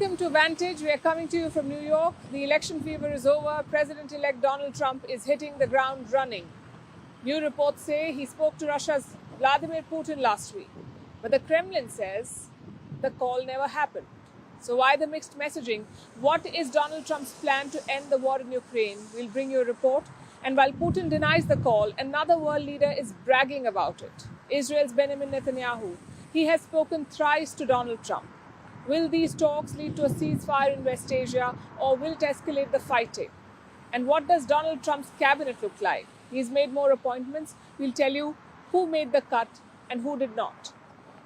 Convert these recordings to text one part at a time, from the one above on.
Welcome to Vantage. We are coming to you from New York. The election fever is over. President-elect Donald Trump is hitting the ground running. New reports say he spoke to Russia's Vladimir Putin last week. But the Kremlin says the call never happened. So why the mixed messaging? What is Donald Trump's plan to end the war in Ukraine? We'll bring you a report. And while Putin denies the call, another world leader is bragging about it. Israel's Benjamin Netanyahu. He has spoken thrice to Donald Trump. Will these talks lead to a ceasefire in West Asia, or will it escalate the fighting? And what does Donald Trump's cabinet look like? He's made more appointments. We'll tell you who made the cut and who did not.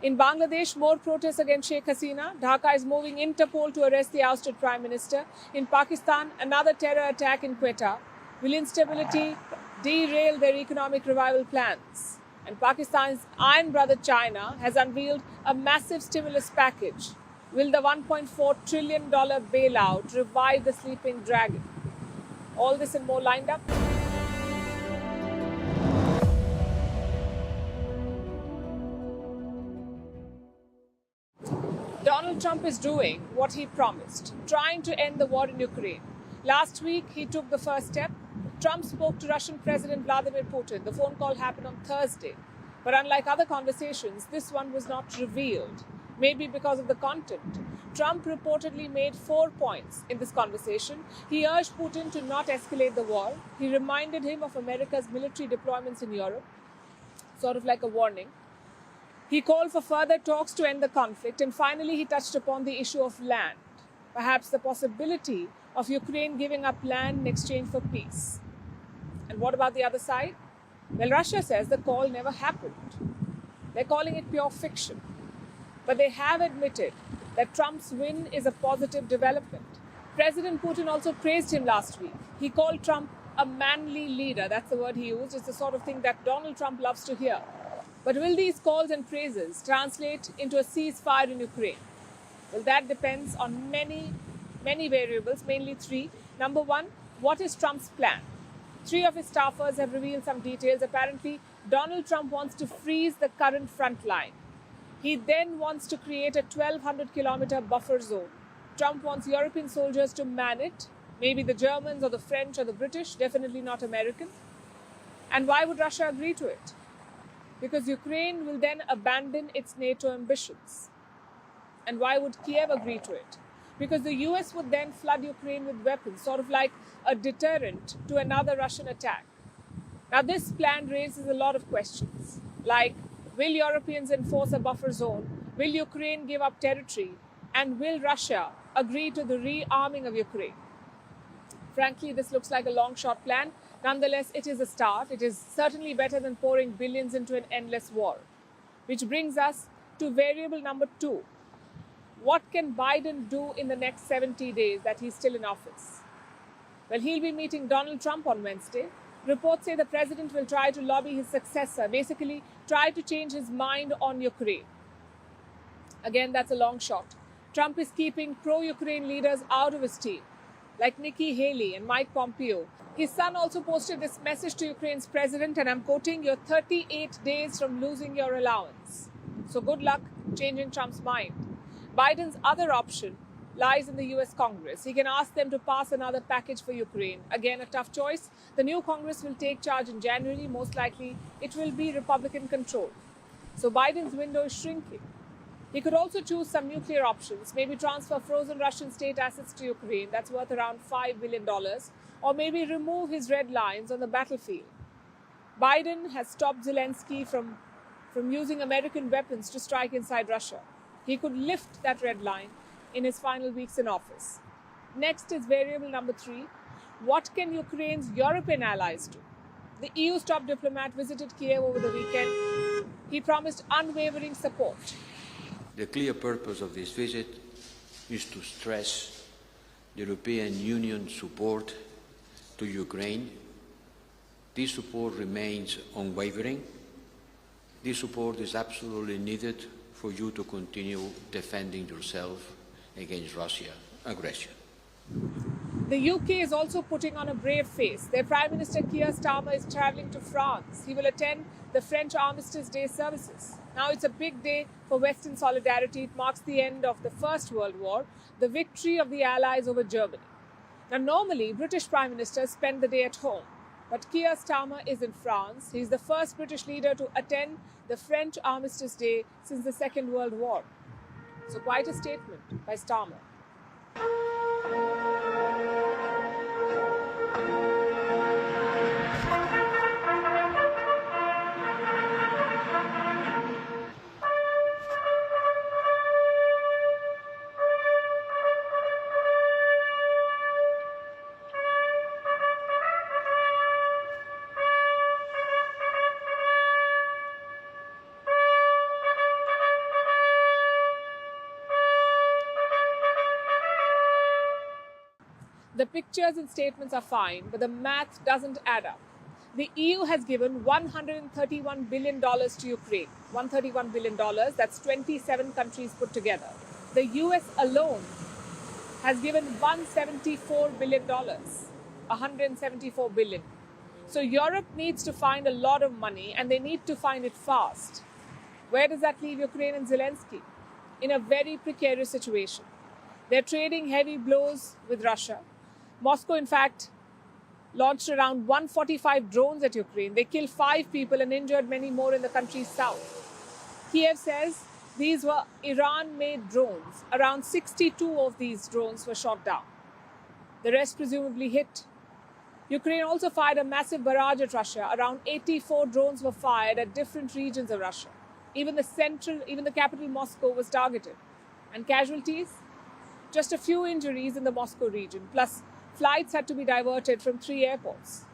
In Bangladesh, more protests against Sheikh Hasina. Dhaka is moving Interpol to arrest the ousted Prime Minister. In Pakistan, another terror attack in Quetta. Will instability derail their economic revival plans? And Pakistan's iron brother China has unveiled a massive stimulus package. Will the $1.4 trillion bailout revive the sleeping dragon? All this and more lined up. Donald Trump is doing what he promised, trying to end the war in Ukraine. Last week, he took the first step. Trump spoke to Russian President Vladimir Putin. The phone call happened on Thursday. But unlike other conversations, this one was not revealed. Maybe because of the content. Trump reportedly made 4 points in this conversation. He urged Putin to not escalate the war. He reminded him of America's military deployments in Europe, sort of like a warning. He called for further talks to end the conflict. And finally, he touched upon the issue of land, perhaps the possibility of Ukraine giving up land in exchange for peace. And what about the other side? Well, Russia says the call never happened. They're calling it pure fiction. But they have admitted that Trump's win is a positive development. President Putin also praised him last week. He called Trump a manly leader. That's the word he used. It's the sort of thing that Donald Trump loves to hear. But will these calls and praises translate into a ceasefire in Ukraine? Well, that depends on many variables, mainly 3. Number 1, what is Trump's plan? 3 of his staffers have revealed some details. Apparently, Donald Trump wants to freeze the current front line. He then wants to create a 1,200-kilometer buffer zone. Trump wants European soldiers to man it, maybe the Germans or the French or the British, definitely not American. And why would Russia agree to it? Because Ukraine will then abandon its NATO ambitions. And why would Kiev agree to it? Because the US would then flood Ukraine with weapons, sort of like a deterrent to another Russian attack. Now, this plan raises a lot of questions, like, will Europeans enforce a buffer zone? Will Ukraine give up territory? And will Russia agree to the rearming of Ukraine? Frankly, this looks like a long-shot plan. Nonetheless, it is a start. It is certainly better than pouring billions into an endless war. Which brings us to variable number 2. What can Biden do in the next 70 days that he's still in office? Well, he'll be meeting Donald Trump on Wednesday. Reports say the president will try to lobby his successor, basically try to change his mind on Ukraine. Again, that's a long shot. Trump is keeping pro-Ukraine leaders out of his team, like Nikki Haley and Mike Pompeo. His son also posted this message to Ukraine's president, and I'm quoting, "You're 38 days from losing your allowance." So good luck changing Trump's mind. Biden's other option lies in the US Congress. He can ask them to pass another package for Ukraine. Again, a tough choice. The new Congress will take charge in January. Most likely, it will be Republican controlled. So Biden's window is shrinking. He could also choose some nuclear options, maybe transfer frozen Russian state assets to Ukraine, that's worth around $5 billion, or maybe remove his red lines on the battlefield. Biden has stopped Zelensky from using American weapons to strike inside Russia. He could lift that red line in his final weeks in office. Next is variable number 3. What can Ukraine's European allies do? The EU's top diplomat visited Kiev over the weekend. He promised unwavering support. The clear purpose of this visit is to stress the European Union support to Ukraine. This support remains unwavering. This support is absolutely needed for you to continue defending yourself against Russia's aggression. The UK is also putting on a brave face. Their Prime Minister Keir Starmer is travelling to France. He will attend the French Armistice Day services. Now it's a big day for Western solidarity. It marks the end of the First World War, the victory of the Allies over Germany. Now normally, British Prime Ministers spend the day at home. But Keir Starmer is in France. He is the first British leader to attend the French Armistice Day since the Second World War. So quite a statement by Starmer. The pictures and statements are fine, but the math doesn't add up. The EU has given $131 billion to Ukraine. $131 billion, that's 27 countries put together. The US alone has given $174 billion. $174 billion. So Europe needs to find a lot of money, and they need to find it fast. Where does that leave Ukraine and Zelensky? In a very precarious situation. They're trading heavy blows with Russia. Moscow, in fact, launched around 145 drones at Ukraine. They killed 5 people and injured many more in the country's south. Kiev says these were Iran-made drones. Around 62 of these drones were shot down. The rest presumably hit. Ukraine also fired a massive barrage at Russia. Around 84 drones were fired at different regions of Russia. Even the capital Moscow was targeted. And casualties? Just a few injuries in the Moscow region, plus flights had to be diverted from 3 airports.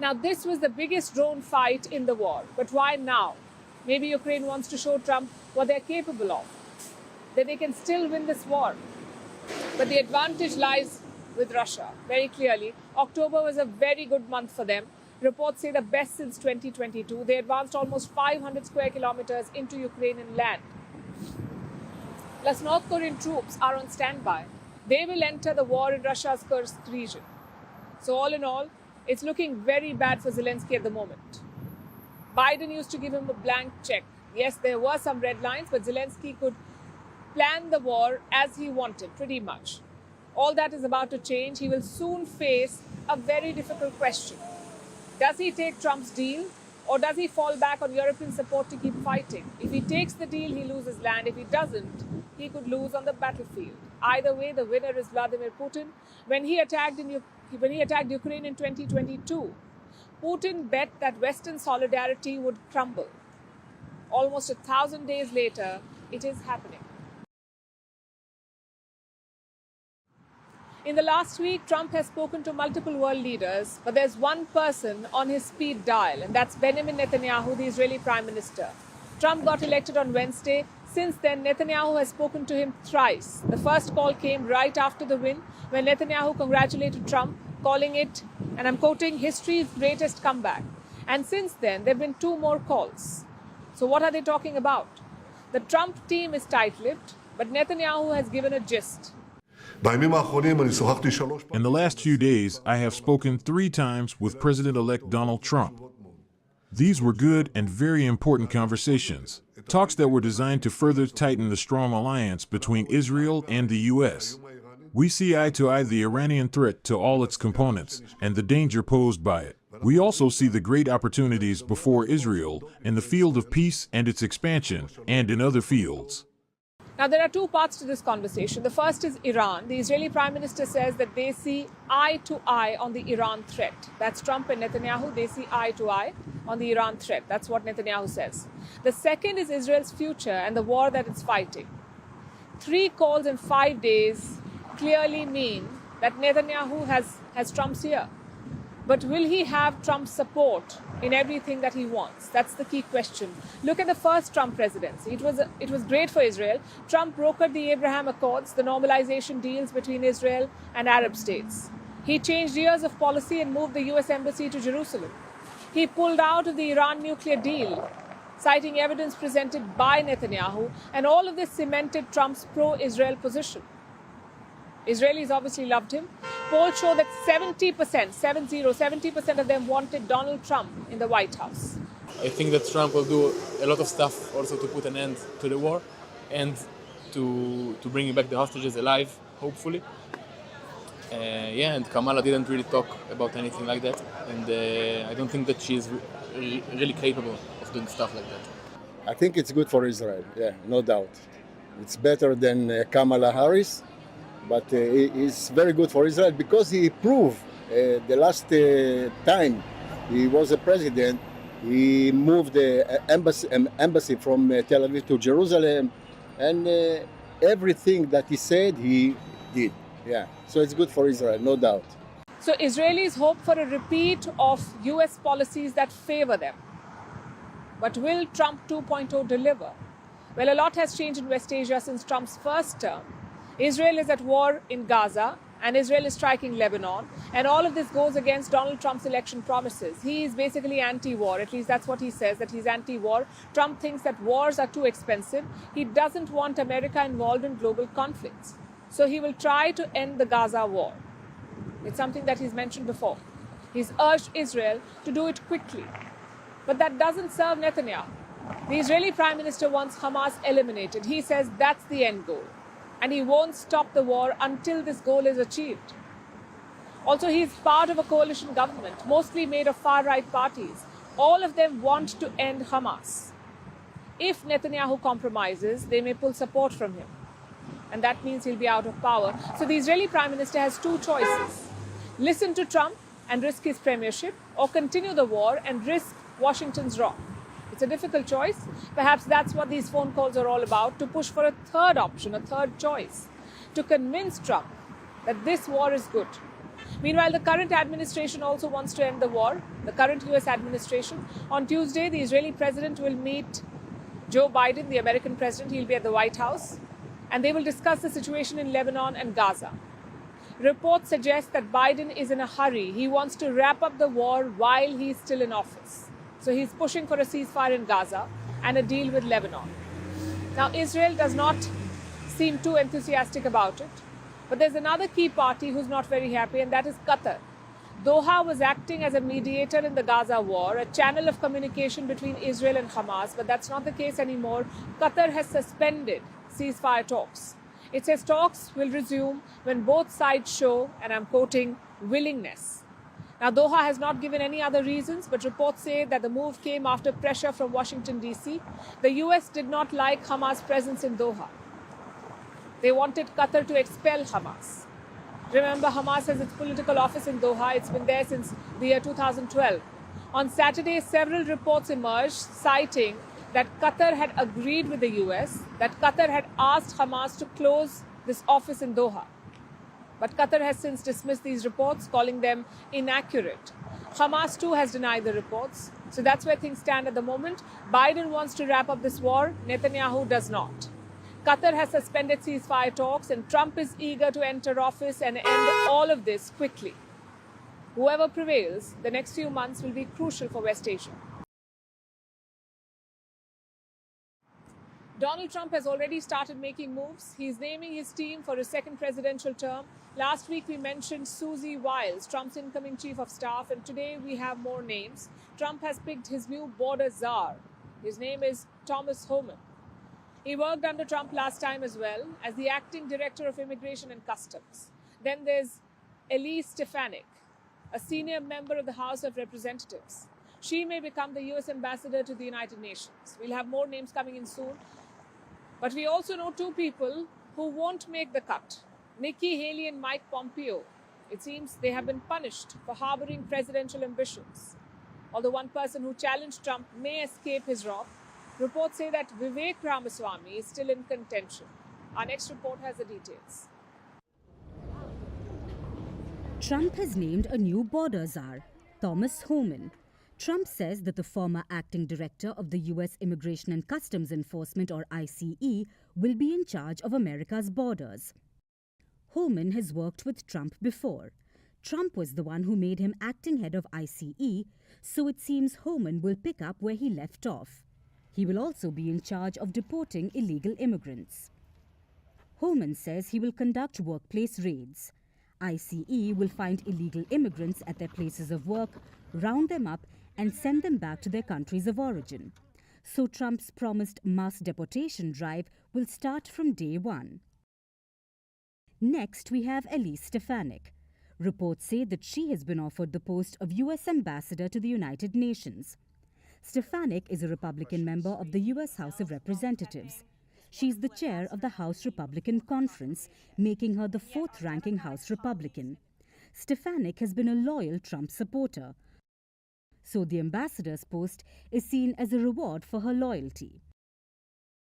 Now, this was the biggest drone fight in the war. But why now? Maybe Ukraine wants to show Trump what they're capable of, that they can still win this war. But the advantage lies with Russia, very clearly. October was a very good month for them. Reports say the best since 2022. They advanced almost 500 square kilometers into Ukrainian land. Plus, North Korean troops are on standby. They will enter the war in Russia's Kursk region. So all in all, it's looking very bad for Zelensky at the moment. Biden used to give him a blank check. Yes, there were some red lines, but Zelensky could plan the war as he wanted, pretty much. All that is about to change. He will soon face a very difficult question. Does he take Trump's deal, or does he fall back on European support to keep fighting? If he takes the deal, he loses land. If he doesn't, he could lose on the battlefield. Either way, the winner is Vladimir Putin. When he attacked Ukraine in 2022, Putin bet that Western solidarity would crumble. Almost 1,000 days later, it is happening. In the last week, Trump has spoken to multiple world leaders, but there's one person on his speed dial, and that's Benjamin Netanyahu, the Israeli Prime Minister. Trump got elected on Wednesday. Since then, Netanyahu has spoken to him thrice. The first call came right after the win, when Netanyahu congratulated Trump, calling it, and I'm quoting, history's greatest comeback. And since then, there have been 2 more calls. So what are they talking about? The Trump team is tight-lipped, but Netanyahu has given a gist. In the last few days, I have spoken 3 times with President-elect Donald Trump. These were good and very important conversations, talks that were designed to further tighten the strong alliance between Israel and the U.S. We see eye to eye the Iranian threat to all its components and the danger posed by it. We also see the great opportunities before Israel in the field of peace and its expansion, and in other fields. Now, there are 2 parts to this conversation. The first is Iran. The Israeli Prime Minister says that they see eye to eye on the Iran threat. That's Trump and Netanyahu. They see eye to eye on the Iran threat. That's what Netanyahu says. The second is Israel's future and the war that it's fighting. 3 calls in 5 days clearly mean that Netanyahu has Trump's ear. But will he have Trump's support in everything that he wants? That's the key question. Look at the first Trump presidency. It was great for Israel. Trump brokered the Abraham Accords, the normalization deals between Israel and Arab states. He changed years of policy and moved the US embassy to Jerusalem. He pulled out of the Iran nuclear deal, citing evidence presented by Netanyahu, and all of this cemented Trump's pro-Israel position. Israelis obviously loved him. Polls show that 70% of them wanted Donald Trump in the White House. I think that Trump will do a lot of stuff also to put an end to the war and to bring back the hostages alive, hopefully. And Kamala didn't really talk about anything like that. And I don't think that she is really capable of doing stuff like that. I think it's good for Israel, yeah, no doubt. It's better than Kamala Harris. But it's very good for Israel because he proved the last time he was a president, he moved the embassy from Tel Aviv to Jerusalem, and everything that he said, he did. Yeah, so it's good for Israel, no doubt. So Israelis hope for a repeat of US policies that favor them. But will Trump 2.0 deliver? Well, a lot has changed in West Asia since Trump's first term. Israel is at war in Gaza, and Israel is striking Lebanon. And all of this goes against Donald Trump's election promises. He is basically anti-war. At least that's what he says, that he's anti-war. Trump thinks that wars are too expensive. He doesn't want America involved in global conflicts. So he will try to end the Gaza war. It's something that he's mentioned before. He's urged Israel to do it quickly. But that doesn't serve Netanyahu. The Israeli Prime Minister wants Hamas eliminated. He says that's the end goal. And he won't stop the war until this goal is achieved. Also, he's part of a coalition government, mostly made of far-right parties. All of them want to end Hamas. If Netanyahu compromises, they may pull support from him. And that means he'll be out of power. So the Israeli Prime Minister has two choices. Listen to Trump and risk his premiership, or continue the war and risk Washington's wrath. It's a difficult choice. Perhaps that's what these phone calls are all about, to push for a third option, a third choice, to convince Trump that this war is good. Meanwhile, the current administration also wants to end the war, the current US administration. On Tuesday, the Israeli president will meet Joe Biden, the American president. He'll be at the White House, and they will discuss the situation in Lebanon and Gaza. Reports suggest that Biden is in a hurry. He wants to wrap up the war while he's still in office. So he's pushing for a ceasefire in Gaza and a deal with Lebanon. Now, Israel does not seem too enthusiastic about it. But there's another key party who's not very happy, and that is Qatar. Doha was acting as a mediator in the Gaza war, a channel of communication between Israel and Hamas, but that's not the case anymore. Qatar has suspended ceasefire talks. It says talks will resume when both sides show, and I'm quoting, willingness. Now, Doha has not given any other reasons, but reports say that the move came after pressure from Washington, D.C. The US did not like Hamas' presence in Doha. They wanted Qatar to expel Hamas. Remember, Hamas has its political office in Doha. It's been there since the year 2012. On Saturday, several reports emerged citing that Qatar had agreed with the US, that Qatar had asked Hamas to close this office in Doha. But Qatar has since dismissed these reports, calling them inaccurate. Hamas too has denied the reports. So that's where things stand at the moment. Biden wants to wrap up this war. Netanyahu does not. Qatar has suspended ceasefire talks, and Trump is eager to enter office and end all of this quickly. Whoever prevails, the next few months will be crucial for West Asia. Donald Trump has already started making moves. He's naming his team for his second presidential term. Last week we mentioned Susie Wiles, Trump's incoming chief of staff, and today we have more names. Trump has picked his new border czar. His name is Thomas Homan. He worked under Trump last time as well as the acting director of Immigration and Customs. Then there's Elise Stefanik, a senior member of the House of Representatives. She may become the US ambassador to the United Nations. We'll have more names coming in soon. But we also know two people who won't make the cut. Nikki Haley and Mike Pompeo. It seems they have been punished for harboring presidential ambitions. Although one person who challenged Trump may escape his wrath, reports say that Vivek Ramaswamy is still in contention. Our next report has the details. Trump has named a new border czar, Thomas Homan. Trump says that the former acting director of the U.S. Immigration and Customs Enforcement, or ICE, will be in charge of America's borders. Homan has worked with Trump before. Trump was the one who made him acting head of ICE, so it seems Homan will pick up where he left off. He will also be in charge of deporting illegal immigrants. Homan says he will conduct workplace raids. ICE will find illegal immigrants at their places of work, round them up, and send them back to their countries of origin. So Trump's promised mass deportation drive will start from day one. Next, we have Elise Stefanik. Reports say that she has been offered the post of U.S. Ambassador to the United Nations. Stefanik is a Republican member of the U.S. House of Representatives. She's the chair of the House Republican Conference, making her the fourth-ranking House Republican. Stefanik has been a loyal Trump supporter, so the ambassador's post is seen as a reward for her loyalty.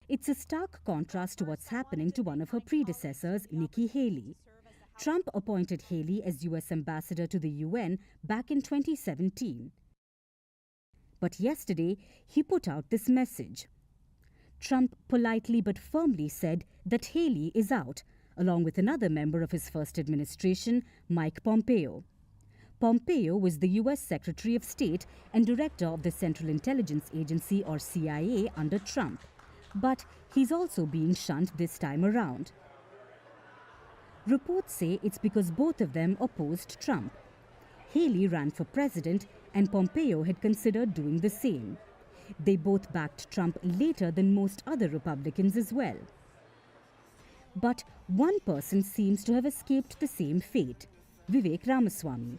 It's a stark contrast to what's happening to one of her predecessors, Nikki Haley. Trump appointed Haley as U.S. ambassador to the UN back in 2017. But yesterday, he put out this message. Trump politely but firmly said that Haley is out, along with another member of his first administration, Mike Pompeo. Pompeo was the U.S. Secretary of State and Director of the Central Intelligence Agency, or CIA, under Trump. But he's also being shunned this time around. Reports say it's because both of them opposed Trump. Haley ran for president and Pompeo had considered doing the same. They both backed Trump later than most other Republicans as well. But one person seems to have escaped the same fate, Vivek Ramaswamy.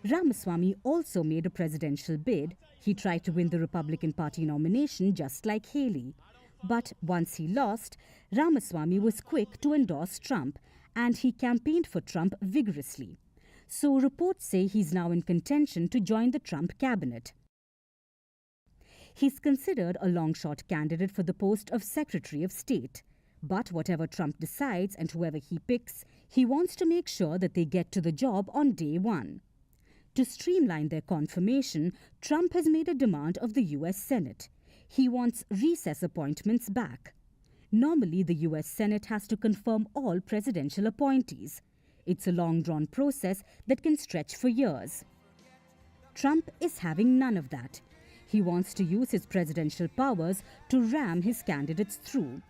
Ramaswamy also made a presidential bid. He tried to win the Republican Party nomination just like Haley. But once he lost, Ramaswamy was quick to endorse Trump, and he campaigned for Trump vigorously. So reports say he's now in contention to join the Trump cabinet. He's considered a long-shot candidate for the post of Secretary of State. But whatever Trump decides and whoever he picks, he wants to make sure that they get to the job on day one. To streamline their confirmation, Trump has made a demand of the U.S. Senate. He wants recess appointments back. Normally, the U.S. Senate has to confirm all presidential appointees. It's a long-drawn process that can stretch for years. Trump is having none of that. He wants to use his presidential powers to ram his candidates through.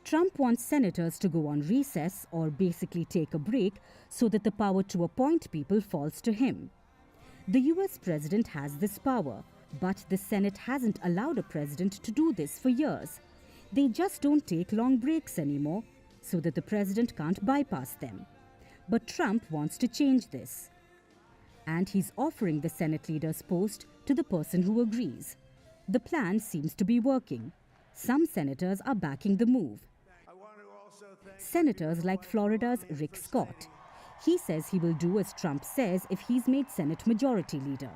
Trump wants senators to go on recess, or basically take a break, so that the power to appoint people falls to him. The U.S. president has this power, but the Senate hasn't allowed a president to do this for years. They just don't take long breaks anymore, so that the president can't bypass them. But Trump wants to change this. And he's offering the Senate leader's post to the person who agrees. The plan seems to be working. Some senators are backing the move. Senators like Florida's Rick Scott. He says he will do as Trump says if he's made Senate Majority Leader.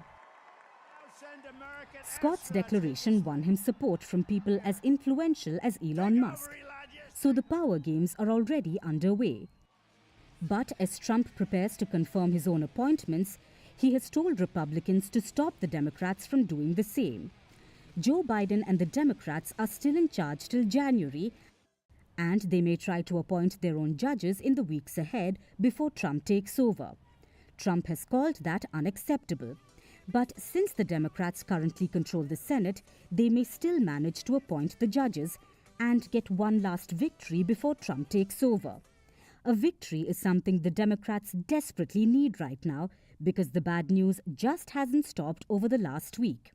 Scott's declaration won him support from people as influential as Elon Musk. So the power games are already underway. But as Trump prepares to confirm his own appointments, he has told Republicans to stop the Democrats from doing the same. Joe Biden and the Democrats are still in charge till January, and they may try to appoint their own judges in the weeks ahead before Trump takes over. Trump has called that unacceptable. But since the Democrats currently control the Senate, they may still manage to appoint the judges and get one last victory before Trump takes over. A victory is something the Democrats desperately need right now because the bad news just hasn't stopped over the last week.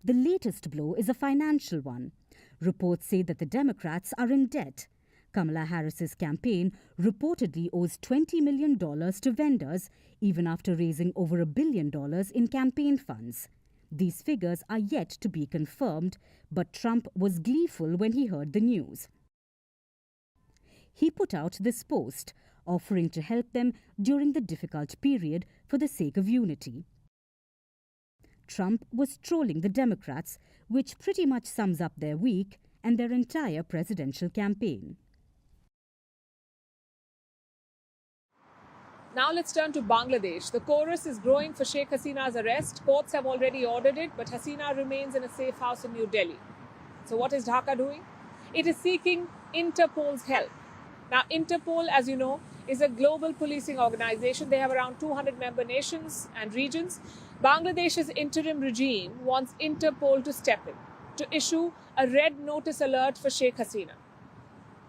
The latest blow is a financial one. Reports say that the Democrats are in debt. Kamala Harris's campaign reportedly owes $20 million to vendors, even after raising over $1 billion in campaign funds. These figures are yet to be confirmed, but Trump was gleeful when he heard the news. He put out this post, offering to help them during the difficult period for the sake of unity. Trump was trolling the Democrats, which pretty much sums up their week and their entire presidential campaign. Now let's turn to Bangladesh. The chorus is growing for Sheikh Hasina's arrest. Courts have already ordered it, but Hasina remains in a safe house in New Delhi. So what is Dhaka doing? It is seeking Interpol's help. Now, Interpol, as you know, is a global policing organization. They have around 200 member nations and regions. Bangladesh's interim regime wants Interpol to step in, to issue a red notice alert for Sheikh Hasina.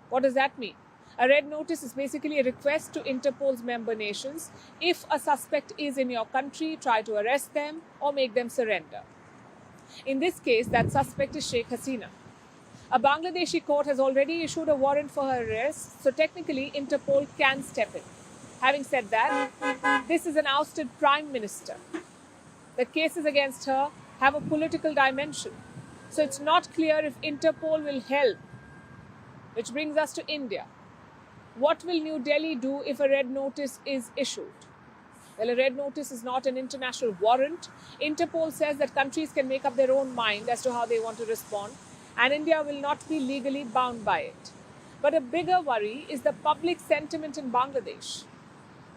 What does that mean? A red notice is basically a request to Interpol's member nations. If a suspect is in your country, try to arrest them or make them surrender. In this case, that suspect is Sheikh Hasina. A Bangladeshi court has already issued a warrant for her arrest, so technically Interpol can step in. Having said that, this is an ousted Prime Minister. The cases against her have a political dimension, so it's not clear if Interpol will help. Which brings us to India. What will New Delhi do if a red notice is issued? Well, a red notice is not an international warrant. Interpol says that countries can make up their own mind as to how they want to respond, and India will not be legally bound by it. But a bigger worry is the public sentiment in Bangladesh.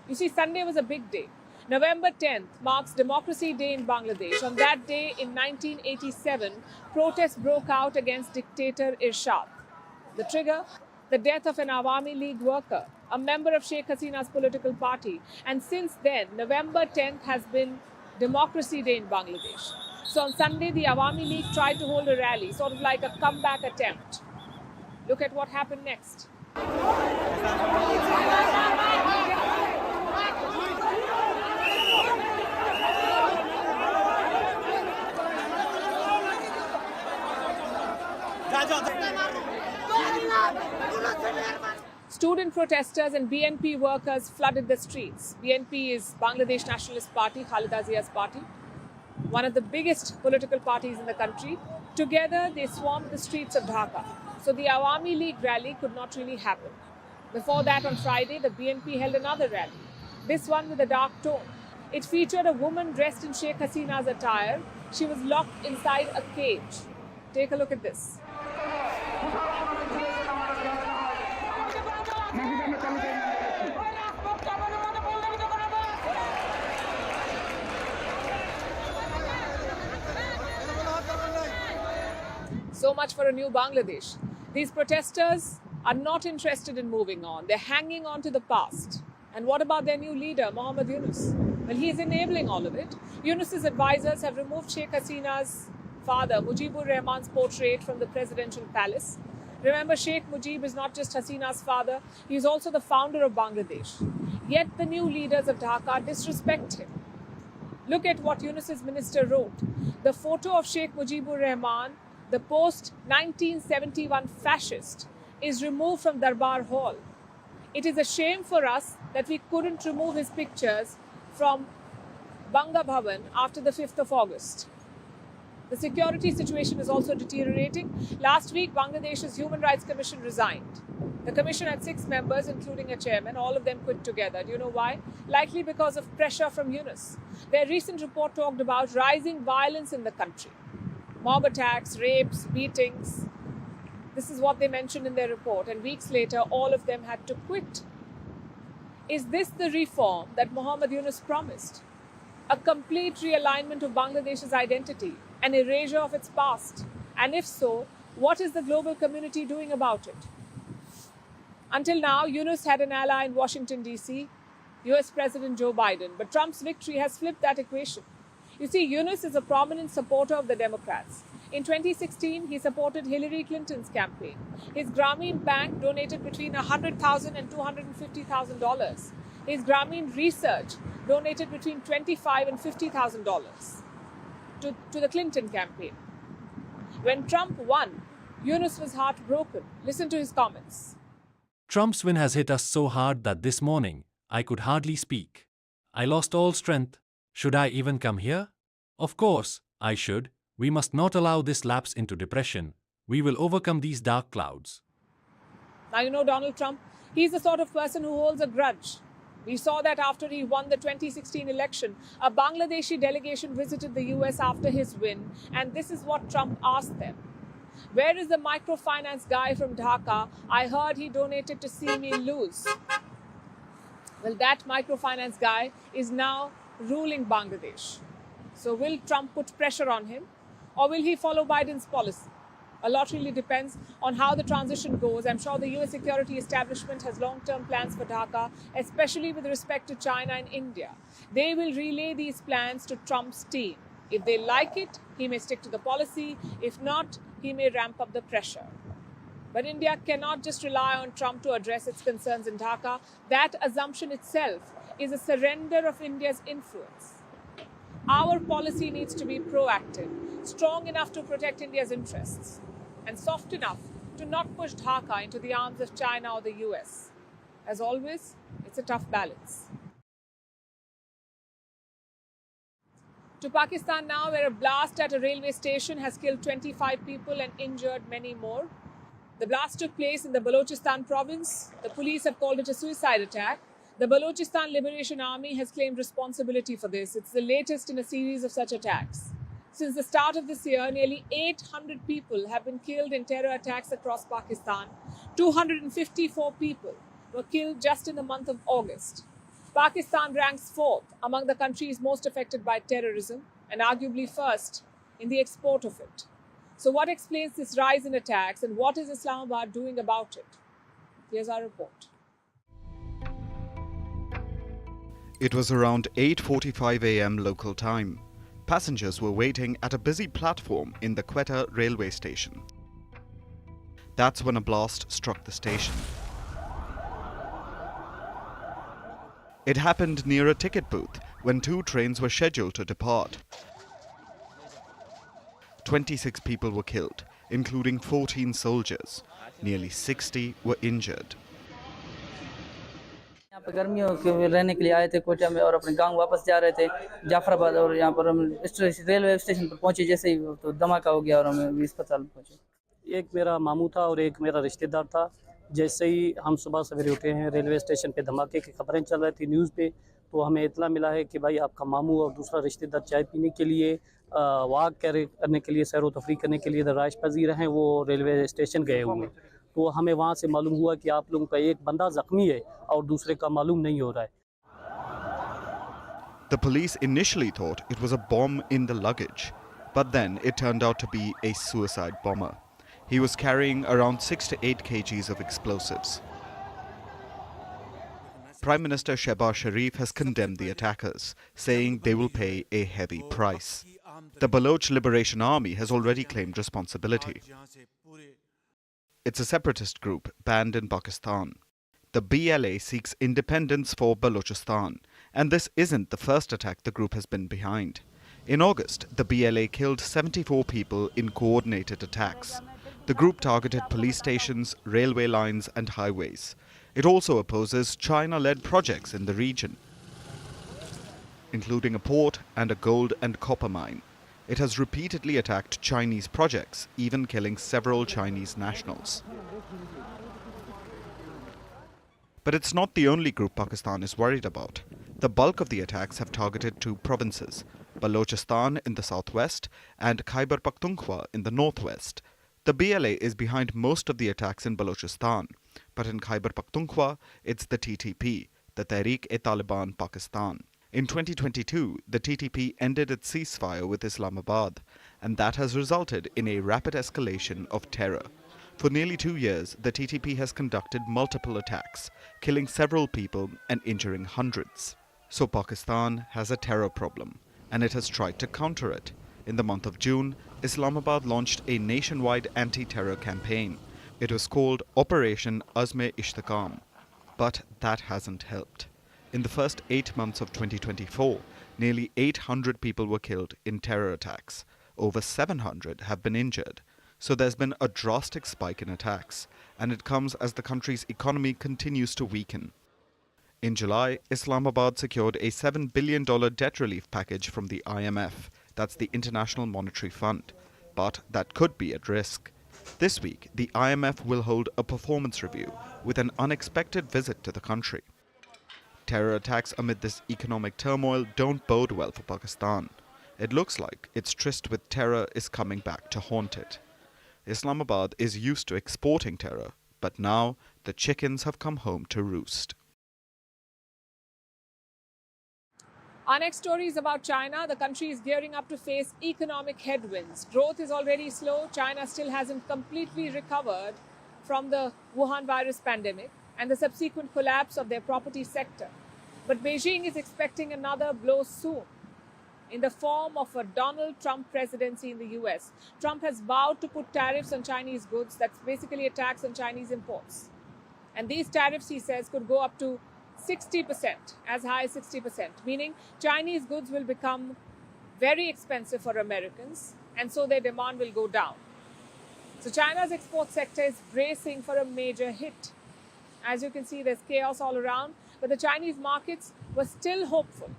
You see, Sunday was a big day. November 10th marks Democracy Day in Bangladesh. On that day in 1987, protests broke out against dictator Irshad. The trigger? The death of an Awami League worker, a member of Sheikh Hasina's political party. And since then, November 10th has been Democracy Day in Bangladesh. So on Sunday, the Awami League tried to hold a rally, sort of like a comeback attempt. Look at what happened next. Student protesters and BNP workers flooded the streets. BNP is Bangladesh Nationalist Party, Khaleda Zia's party, one of the biggest political parties in the country. Together, they swarmed the streets of Dhaka. So the Awami League rally could not really happen. Before that, on Friday, the BNP held another rally, this one with a dark tone. It featured a woman dressed in Sheikh Hasina's attire. She was locked inside a cage. Take a look at this. So much for a new Bangladesh. These protesters are not interested in moving on. They're hanging on to the past. And what about their new leader, Mohammed Yunus? Well, he is enabling all of it. Yunus's advisors have removed Sheikh Hasina's father, Mujibur Rahman's portrait from the presidential palace. Remember, Sheikh Mujib is not just Hasina's father, he is also the founder of Bangladesh. Yet the new leaders of Dhaka disrespect him. Look at what Yunus's minister wrote. The photo of Sheikh Mujibur Rahman, the post-1971 fascist, is removed from Darbar Hall. It is a shame for us that we couldn't remove his pictures from Banga Bhavan after the 5th of August. The security situation is also deteriorating. Last week, Bangladesh's Human Rights Commission resigned. The commission had 6 members, including a chairman. All of them quit together. Do you know why? Likely because of pressure from Yunus. Their recent report talked about rising violence in the country. Mob attacks, rapes, beatings. This is what they mentioned in their report. And weeks later, all of them had to quit. Is this the reform that Mohammed Yunus promised? A complete realignment of Bangladesh's identity, an erasure of its past? And if so, what is the global community doing about it? Until now, Yunus had an ally in Washington, D.C., US President Joe Biden. But Trump's victory has flipped that equation. You see, Yunus is a prominent supporter of the Democrats. In 2016, he supported Hillary Clinton's campaign. His Grameen Bank donated between $100,000 and $250,000. His Grameen Research donated between $25,000 and $50,000 to the Clinton campaign. When Trump won, Yunus was heartbroken. Listen to his comments. Trump's win has hit us so hard that this morning, I could hardly speak. I lost all strength. Should I even come here? Of course, I should. We must not allow this lapse into depression. We will overcome these dark clouds. Now, you know Donald Trump, he's the sort of person who holds a grudge. We saw that after he won the 2016 election. A Bangladeshi delegation visited the US after his win, and this is what Trump asked them. Where is the microfinance guy from Dhaka? I heard he donated to see me lose. Well, that microfinance guy is now ruling Bangladesh. So will Trump put pressure on him, or will he follow Biden's policy? A lot really depends on how the transition goes. I'm sure the US security establishment has long-term plans for Dhaka, especially with respect to China and India. They will relay these plans to Trump's team. If they like it, he may stick to the policy. If not, he may ramp up the pressure. But India cannot just rely on Trump to address its concerns in Dhaka. That assumption itself is a surrender of India's influence. Our policy needs to be proactive, strong enough to protect India's interests, and soft enough to not push Dhaka into the arms of China or the US. As always, it's a tough balance. To Pakistan now, where a blast at a railway station has killed 25 people and injured many more. The blast took place in the Balochistan province. The police have called it a suicide attack. The Balochistan Liberation Army has claimed responsibility for this. It's the latest in a series of such attacks. Since the start of this year, nearly 800 people have been killed in terror attacks across Pakistan. 254 people were killed just in the month of August. Pakistan ranks fourth among the countries most affected by terrorism and arguably first in the export of it. So what explains this rise in attacks and what is Islamabad doing about it? Here's our report. It was around 8:45 a.m. local time. Passengers were waiting at a busy platform in the Quetta railway station. That's when a blast struck the station. It happened near a ticket booth when two trains were scheduled to depart. 26 people were killed, including 14 soldiers. Nearly 60 were injured. यहाँ पर गर्मियों के रहने के लिए आए थे कोटा में और अपने गांव वापस जा रहे थे जाफराबाद और यहाँ पर हम रेलवे स्टेशन पर पहुंचे जैसे ही तो धमाका हो गया और हम अस्पताल पहुंचे। एक मेरा मामू था और एक मेरा रिश्तेदार था। जैसे ही हम सुबह सवेरे उठे हैं रेलवे स्टेशन पे धमाके की खबरें चल रही थी न्यूज़ पे, तो हमें इतला मिला है कि भाई आपका मामू और दूसरा रिश्तेदार चाय पीने के लिए वॉक करने के लिए सैर व तफरी करने के लिए राइश पजीर हैं, वो रेलवे स्टेशन गए हुए हैं। तो हमें वहाँ से मालूम हुआ कि आप लोगों का एक बंदा ज़ख्मी है और दूसरे का मालूम नहीं हो रहा है। The police initially thought it was a bomb in the luggage, but then it turned out to be a suicide bomber. He was carrying around 6 to 8 kgs of explosives. Prime Minister Shehbaz Sharif has condemned the attackers, saying they will pay a heavy price. The Baloch Liberation Army has already claimed responsibility. It's a separatist group banned in Pakistan. The BLA seeks independence for Balochistan, and this isn't the first attack the group has been behind. In August, the BLA killed 74 people in coordinated attacks. The group targeted police stations, railway lines and highways. It also opposes China-led projects in the region, including a port and a gold and copper mine. It has repeatedly attacked Chinese projects, even killing several Chinese nationals. But it's not the only group Pakistan is worried about. The bulk of the attacks have targeted two provinces, Balochistan in the southwest and Khyber Pakhtunkhwa in the northwest. The BLA is behind most of the attacks in Balochistan, but in Khyber Pakhtunkhwa, it's the TTP, the Tehreek-e-Taliban Pakistan. In 2022, the TTP ended its ceasefire with Islamabad, and that has resulted in a rapid escalation of terror. For nearly 2 years, the TTP has conducted multiple attacks, killing several people and injuring hundreds. So Pakistan has a terror problem, and it has tried to counter it. In the month of June, Islamabad launched a nationwide anti-terror campaign. It was called Operation Azm-e-Ishtikam, but that hasn't helped. In the first 8 months of 2024, nearly 800 people were killed in terror attacks. Over 700 have been injured. So there's been a drastic spike in attacks, and it comes as the country's economy continues to weaken. In July, Islamabad secured a $7 billion debt relief package from the IMF, that's the International Monetary Fund, but that could be at risk. This week, the IMF will hold a performance review with an unexpected visit to the country. Terror attacks amid this economic turmoil don't bode well for Pakistan. It looks like its tryst with terror is coming back to haunt it. Islamabad is used to exporting terror, but now the chickens have come home to roost. Our next story is about China. The country is gearing up to face economic headwinds. Growth is already slow. China still hasn't completely recovered from the Wuhan virus pandemic and the subsequent collapse of their property sector. But Beijing is expecting another blow soon in the form of a Donald Trump presidency in the US. Trump has vowed to put tariffs on Chinese goods. That's basically a tax on Chinese imports. And these tariffs, he says, could go up to 60%, as high as 60%, meaning Chinese goods will become very expensive for Americans, and so their demand will go down. So China's export sector is bracing for a major hit. As you can see, there's chaos all around, but the Chinese markets were still hopeful.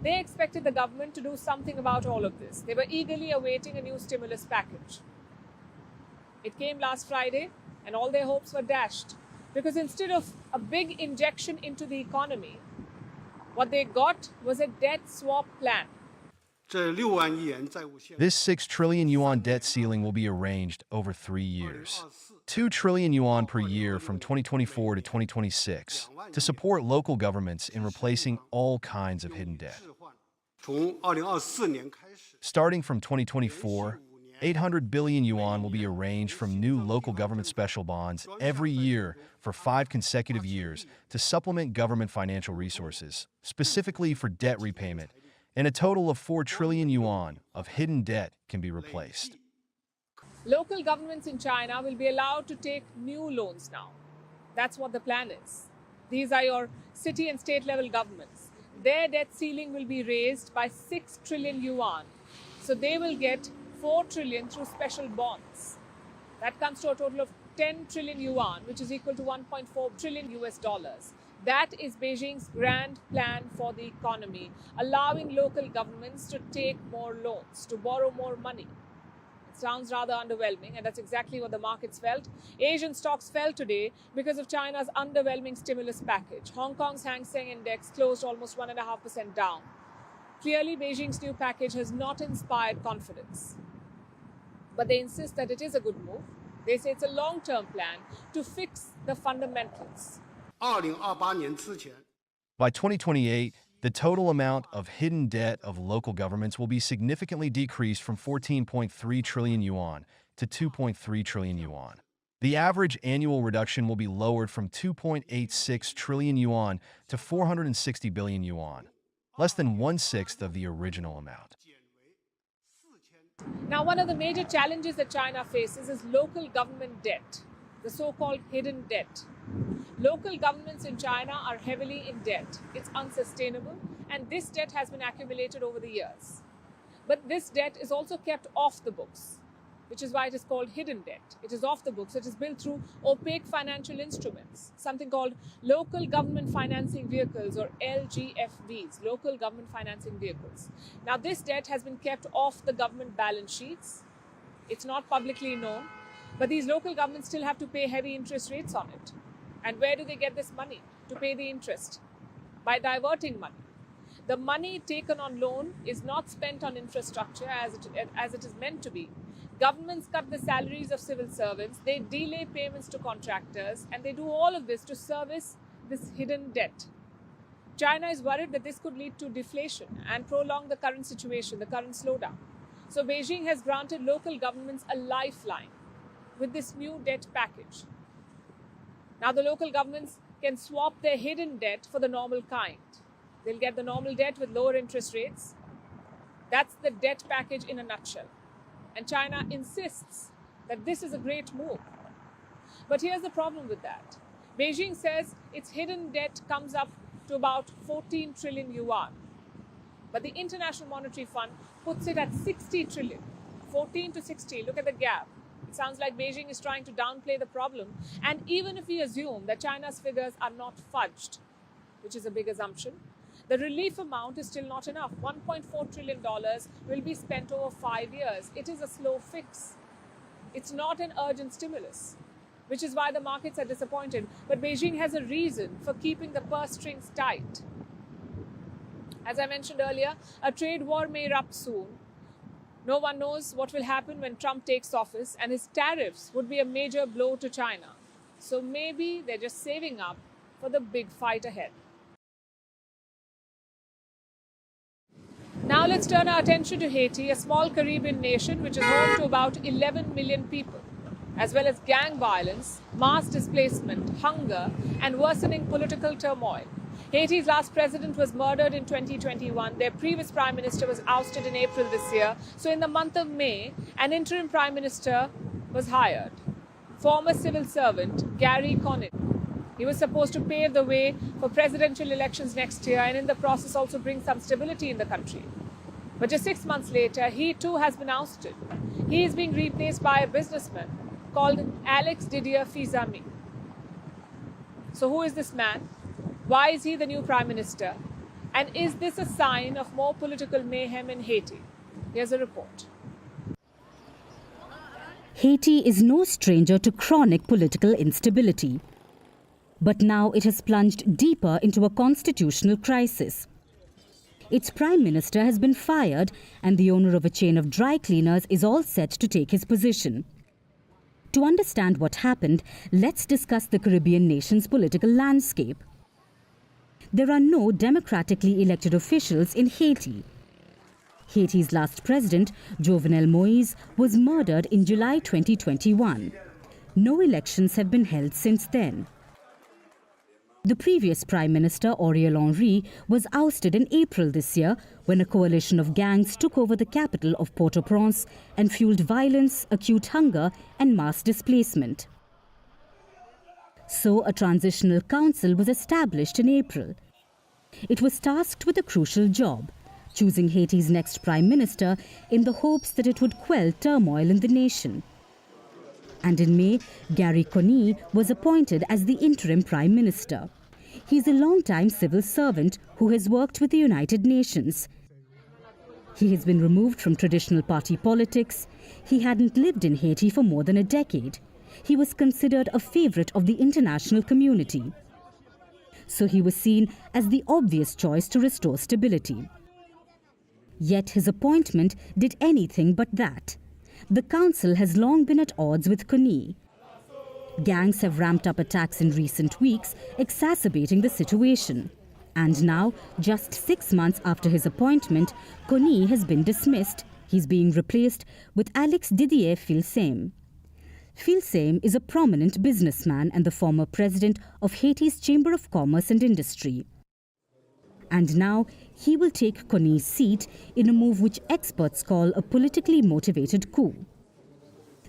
They expected the government to do something about all of this. They were eagerly awaiting a new stimulus package. It came last Friday, and all their hopes were dashed. Because instead of a big injection into the economy, what they got was a debt swap plan. This 6 trillion yuan debt ceiling will be arranged over 3 years. 2 trillion yuan per year from 2024 to 2026 to support local governments in replacing all kinds of hidden debt. Starting from 2024, 800 billion yuan will be arranged from new local government special bonds every year for 5 consecutive years to supplement government financial resources, specifically for debt repayment, and a total of 4 trillion yuan of hidden debt can be replaced. Local governments in China will be allowed to take new loans now. That's what the plan is. These are your city and state level governments. Their debt ceiling will be raised by 6 trillion yuan. So they will get 4 trillion through special bonds. That comes to a total of 10 trillion yuan, which is equal to 1.4 trillion US dollars. That is Beijing's grand plan for the economy, allowing local governments to take more loans, to borrow more money. It sounds rather underwhelming, and that's exactly what the markets felt. Asian stocks fell today because of China's underwhelming stimulus package. Hong Kong's Hang Seng Index closed almost 1.5% down. Clearly, Beijing's new package has not inspired confidence. But they insist that it is a good move. They say it's a long-term plan to fix the fundamentals. By 2028, the total amount of hidden debt of local governments will be significantly decreased from 14.3 trillion yuan to 2.3 trillion yuan. The average annual reduction will be lowered from 2.86 trillion yuan to 460 billion yuan, less than 1/6 of the original amount. Now, one of the major challenges that China faces is local government debt, the so-called hidden debt. Local governments in China are heavily in debt. It's unsustainable, and this debt has been accumulated over the years. But this debt is also kept off the books, which is why it is called hidden debt. It is off the books. It is built through opaque financial instruments, something called local government financing vehicles, or LGFVs, local government financing vehicles. Now, this debt has been kept off the government balance sheets. It's not publicly known, but these local governments still have to pay heavy interest rates on it. And where do they get this money to pay the interest? By diverting money. The money taken on loan is not spent on infrastructure as it is meant to be. Governments cut the salaries of civil servants, they delay payments to contractors, and they do all of this to service this hidden debt. China is worried that this could lead to deflation and prolong the current situation, the current slowdown. So Beijing has granted local governments a lifeline with this new debt package. Now the local governments can swap their hidden debt for the normal kind. They'll get the normal debt with lower interest rates. That's the debt package in a nutshell. And China insists that this is a great move. But here's the problem with that. Beijing says its hidden debt comes up to about 14 trillion yuan. But the International Monetary Fund puts it at 60 trillion. 14 to 60, look at the gap. It sounds like Beijing is trying to downplay the problem. And even if we assume that China's figures are not fudged, which is a big assumption, the relief amount is still not enough. $1.4 trillion will be spent over 5 years. It is a slow fix. It's not an urgent stimulus, which is why the markets are disappointed. But Beijing has a reason for keeping the purse strings tight. As I mentioned earlier, a trade war may erupt soon. No one knows what will happen when Trump takes office, and his tariffs would be a major blow to China. So maybe they're just saving up for the big fight ahead. Now let's turn our attention to Haiti, a small Caribbean nation which is home to about 11 million people, as well as gang violence, mass displacement, hunger, and worsening political turmoil. Haiti's last president was murdered in 2021. Their previous prime minister was ousted in April this year. So in the month of May, an interim prime minister was hired. Former civil servant Gary Conille. He was supposed to pave the way for presidential elections next year and in the process also bring some stability in the country. But just 6 months later, he too has been ousted. He is being replaced by a businessman called Alex Didier Fils-Aimé. So who is this man? Why is he the new prime minister? And is this a sign of more political mayhem in Haiti? Here's a report. Haiti is no stranger to chronic political instability. But now it has plunged deeper into a constitutional crisis. Its prime minister has been fired and the owner of a chain of dry cleaners is all set to take his position. To understand what happened, let's discuss the Caribbean nation's political landscape. There are no democratically elected officials in Haiti. Haiti's last president, Jovenel Moïse, was murdered in July 2021. No elections have been held since then. The previous Prime Minister, Ariel Henry, was ousted in April this year when a coalition of gangs took over the capital of Port-au-Prince and fueled violence, acute hunger and mass displacement. So a transitional council was established in April. It was tasked with a crucial job, choosing Haiti's next Prime Minister in the hopes that it would quell turmoil in the nation. And in May, Gary Conille was appointed as the interim Prime Minister. He's a long-time civil servant who has worked with the United Nations. He has been removed from traditional party politics. He hadn't lived in Haiti for more than a decade. He was considered a favorite of the international community. So he was seen as the obvious choice to restore stability. Yet his appointment did anything but that. The council has long been at odds with Conille. Gangs have ramped up attacks in recent weeks, exacerbating the situation. And now, just 6 months after his appointment, Conille has been dismissed. He's being replaced with Alex Didier Fils-Aimé. Fils-Aimé is a prominent businessman and the former president of Haiti's Chamber of Commerce and Industry. And now, he will take Conille's seat in a move which experts call a politically motivated coup.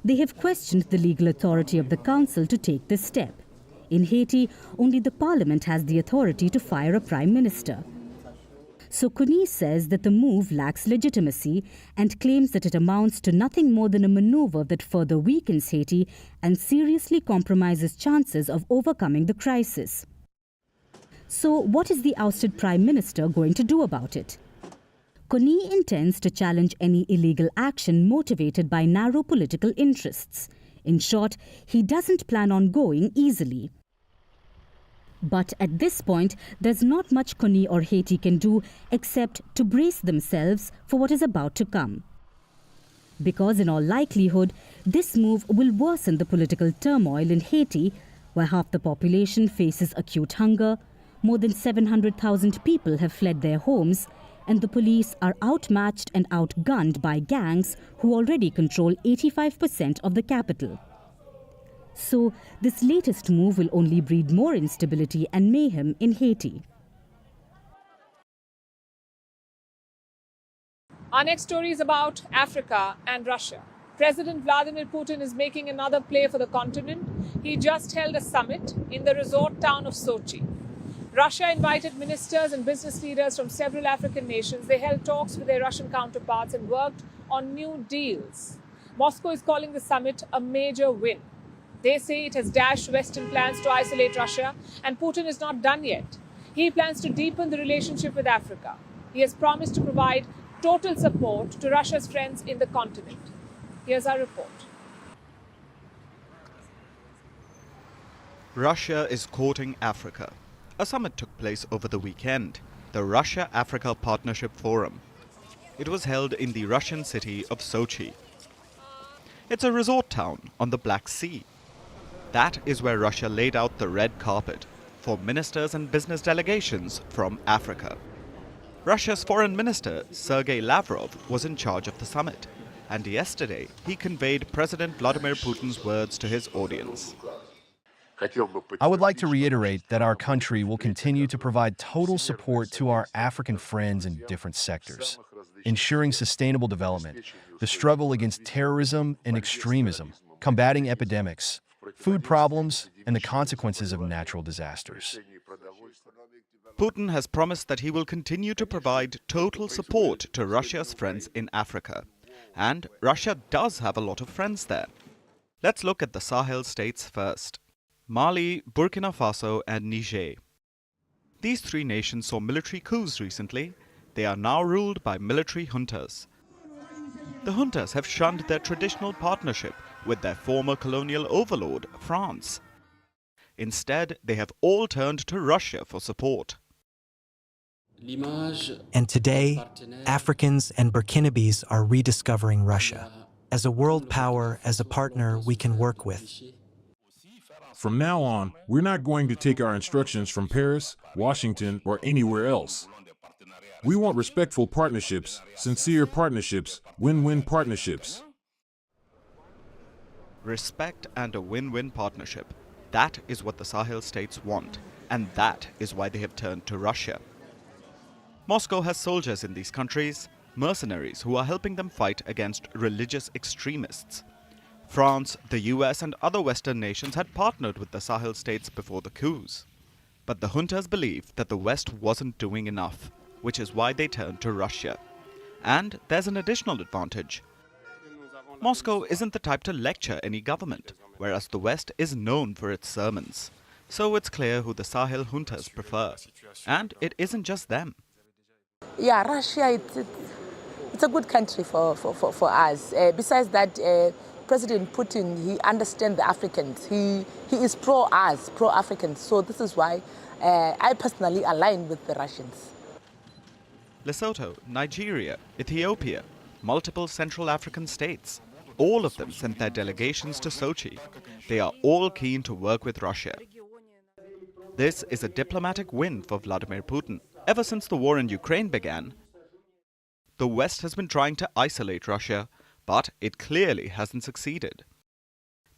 They have questioned the legal authority of the council to take this step. In Haiti, only the parliament has the authority to fire a prime minister. So Conille says that the move lacks legitimacy and claims that it amounts to nothing more than a maneuver that further weakens Haiti and seriously compromises chances of overcoming the crisis. So what is the ousted prime minister going to do about it? Conille intends to challenge any illegal action motivated by narrow political interests. In short, he doesn't plan on going easily. But at this point, there's not much Conille or Haiti can do except to brace themselves for what is about to come. Because in all likelihood, this move will worsen the political turmoil in Haiti, where half the population faces acute hunger, more than 700,000 people have fled their homes, and the police are outmatched and outgunned by gangs who already control 85% of the capital. So, this latest move will only breed more instability and mayhem in Haiti. Our next story is about Africa and Russia. President Vladimir Putin is making another play for the continent. He just held a summit in the resort town of Sochi. Russia invited ministers and business leaders from several African nations. They held talks with their Russian counterparts and worked on new deals. Moscow is calling the summit a major win. They say it has dashed Western plans to isolate Russia, and Putin is not done yet. He plans to deepen the relationship with Africa. He has promised to provide total support to Russia's friends in the continent. Here's our report. Russia is courting Africa. A summit took place over the weekend, the Russia-Africa Partnership Forum. It was held in the Russian city of Sochi. It's a resort town on the Black Sea. That is where Russia laid out the red carpet for ministers and business delegations from Africa. Russia's Foreign Minister Sergei Lavrov was in charge of the summit, and yesterday he conveyed President Vladimir Putin's words to his audience. I would like to reiterate that our country will continue to provide total support to our African friends in different sectors, ensuring sustainable development, the struggle against terrorism and extremism, combating epidemics, food problems, and the consequences of natural disasters. Putin has promised that he will continue to provide total support to Russia's friends in Africa. And Russia does have a lot of friends there. Let's look at the Sahel states first. Mali, Burkina Faso and Niger. These three nations saw military coups recently. They are now ruled by military juntas. The juntas have shunned their traditional partnership with their former colonial overlord, France. Instead, they have all turned to Russia for support. And today, Africans and Burkinabes are rediscovering Russia as a world power, as a partner we can work with. From now on, we're not going to take our instructions from Paris, Washington, or anywhere else. We want respectful partnerships, sincere partnerships, win-win partnerships. Respect and a win-win partnership. That is what the Sahel states want, and that is why they have turned to Russia. Moscow has soldiers in these countries, mercenaries who are helping them fight against religious extremists. France, the US and other Western nations had partnered with the Sahel states before the coups. But the juntas believe that the West wasn't doing enough, which is why they turned to Russia. And there's an additional advantage. Moscow isn't the type to lecture any government, whereas the West is known for its sermons. So it's clear who the Sahel juntas prefer. And it isn't just them. Yeah, Russia, it's a good country for us. Besides that, President Putin, he understands the Africans. He is pro-us, pro-Africans. So this is why I personally align with the Russians. Lesotho, Nigeria, Ethiopia, multiple Central African states. All of them sent their delegations to Sochi. They are all keen to work with Russia. This is a diplomatic win for Vladimir Putin. Ever since the war in Ukraine began, the West has been trying to isolate Russia, but it clearly hasn't succeeded.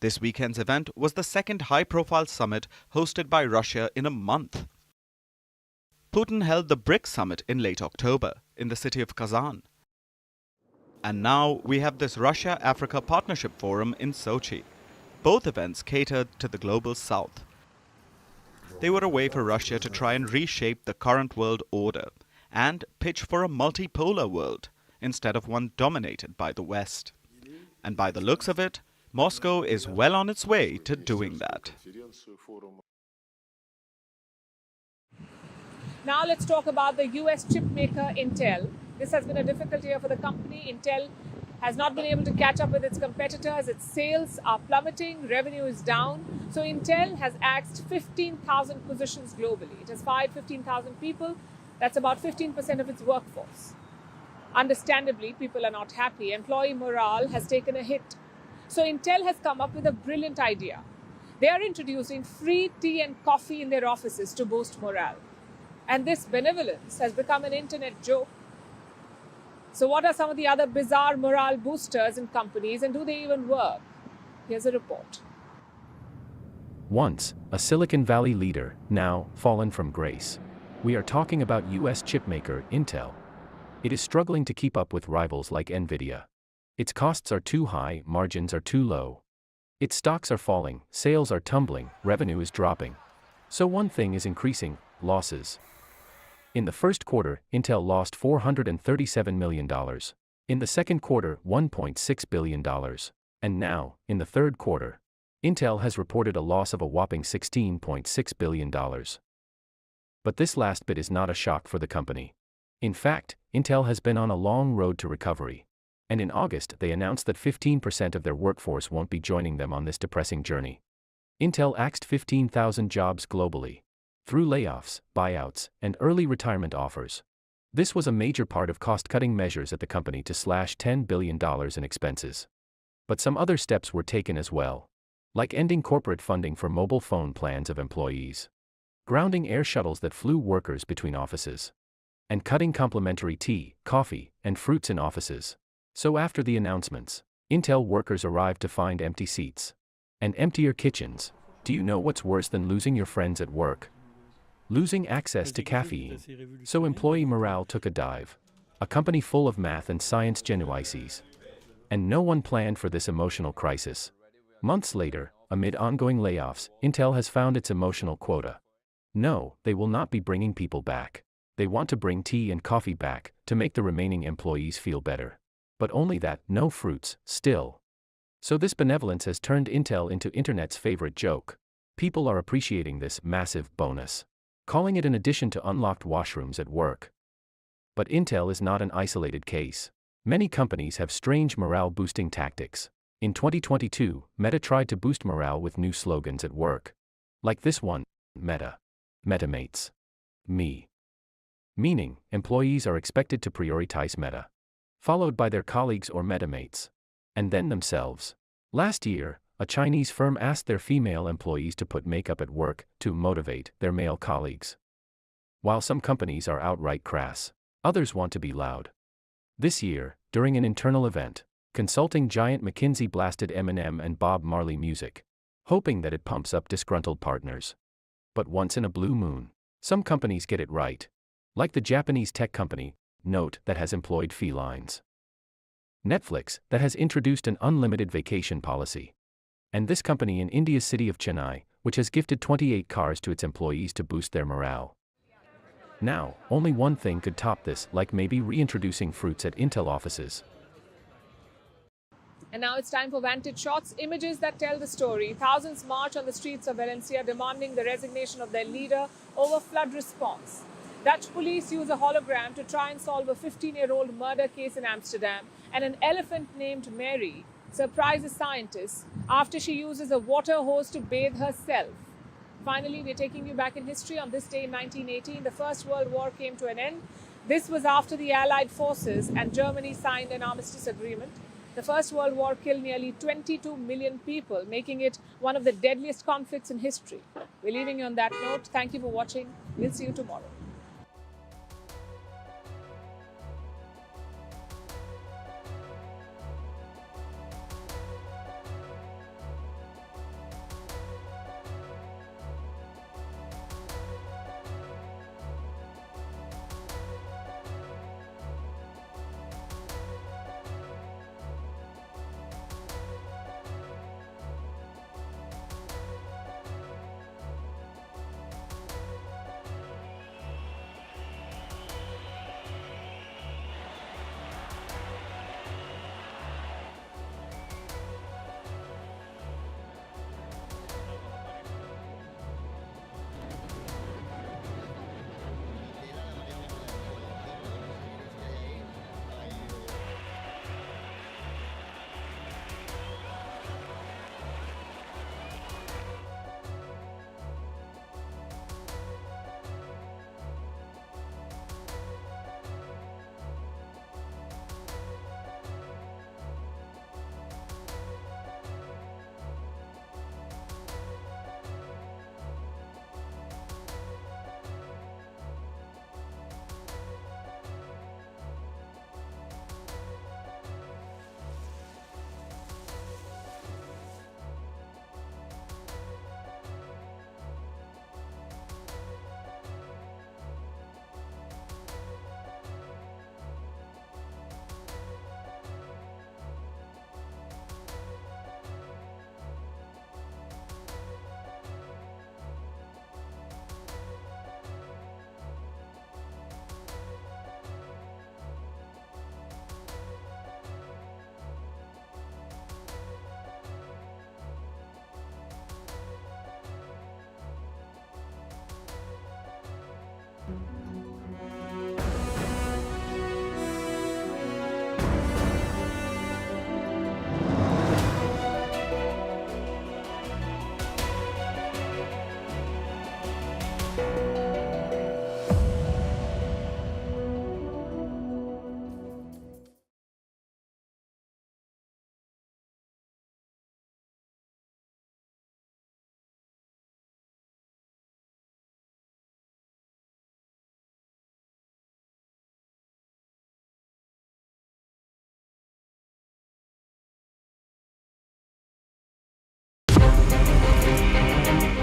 This weekend's event was the second high-profile summit hosted by Russia in a month. Putin held the BRICS summit in late October in the city of Kazan. And now we have this Russia-Africa Partnership Forum in Sochi. Both events catered to the global south. They were a way for Russia to try and reshape the current world order and pitch for a multipolar world instead of one dominated by the West. And by the looks of it, Moscow is well on its way to doing that. Now let's talk about the US chip maker Intel. This has been a difficult year for the company. Intel has not been able to catch up with its competitors. Its sales are plummeting, revenue is down. So Intel has axed 15,000 positions globally. It has fired 15,000 people. That's about 15% of its workforce. Understandably, people are not happy. Employee morale has taken a hit. So Intel has come up with a brilliant idea. They are introducing free tea and coffee in their offices to boost morale. And this benevolence has become an internet joke. So what are some of the other bizarre morale boosters in companies, and do they even work? Here's a report. Once a Silicon Valley leader, now fallen from grace. We are talking about US chipmaker Intel. It is struggling to keep up with rivals like Nvidia. Its costs are too high, margins are too low. Its stocks are falling, sales are tumbling, revenue is dropping. So one thing is increasing: losses. In the first quarter, Intel lost $437 million. In the second quarter, $1.6 billion. And now, in the third quarter, Intel has reported a loss of a whopping $16.6 billion. But this last bit is not a shock for the company. In fact, Intel has been on a long road to recovery. And in August, they announced that 15% of their workforce won't be joining them on this depressing journey. Intel axed 15,000 jobs globally, through layoffs, buyouts, and early retirement offers. This was a major part of cost-cutting measures at the company to slash $10 billion in expenses. But some other steps were taken as well, like ending corporate funding for mobile phone plans of employees, grounding air shuttles that flew workers between offices, and cutting complimentary tea, coffee, and fruits in offices. So after the announcements, Intel workers arrived to find empty seats and emptier kitchens. Do you know what's worse than losing your friends at work? Losing access to caffeine. So employee morale took a dive. A company full of math and science genuices. And no one planned for this emotional crisis. Months later, amid ongoing layoffs, Intel has found its emotional quota. No, they will not be bringing people back. They want to bring tea and coffee back to make the remaining employees feel better. But only that, no fruits, still. So this benevolence has turned Intel into internet's favorite joke. People are appreciating this massive bonus, calling it an addition to unlocked washrooms at work. But Intel is not an isolated case. Many companies have strange morale-boosting tactics. In 2022, Meta tried to boost morale with new slogans at work. Like this one, Meta. Metamates. Me. Meaning, employees are expected to prioritize Meta, followed by their colleagues or metamates, and then themselves. Last year, a Chinese firm asked their female employees to put makeup at work to motivate their male colleagues. While some companies are outright crass, others want to be loud. This year, during an internal event, consulting giant McKinsey blasted Eminem and Bob Marley music, hoping that it pumps up disgruntled partners. But once in a blue moon, some companies get it right. Like the Japanese tech company, Note, that has employed felines. Netflix, that has introduced an unlimited vacation policy. And this company in India's city of Chennai, which has gifted 28 cars to its employees to boost their morale. Now, only one thing could top this, like maybe reintroducing fruits at Intel offices. And now it's time for Vantage Shots, images that tell the story. Thousands march on the streets of Valencia demanding the resignation of their leader over flood response. Dutch police use a hologram to try and solve a 15-year-old murder case in Amsterdam, and an elephant named Mary surprises scientists after she uses a water hose to bathe herself. Finally, we're taking you back in history. On this day in 1918, the First World War came to an end. This was after the Allied forces and Germany signed an armistice agreement. The First World War killed nearly 22 million people, making it one of the deadliest conflicts in history. We're leaving you on that note. Thank you for watching. We'll see you tomorrow.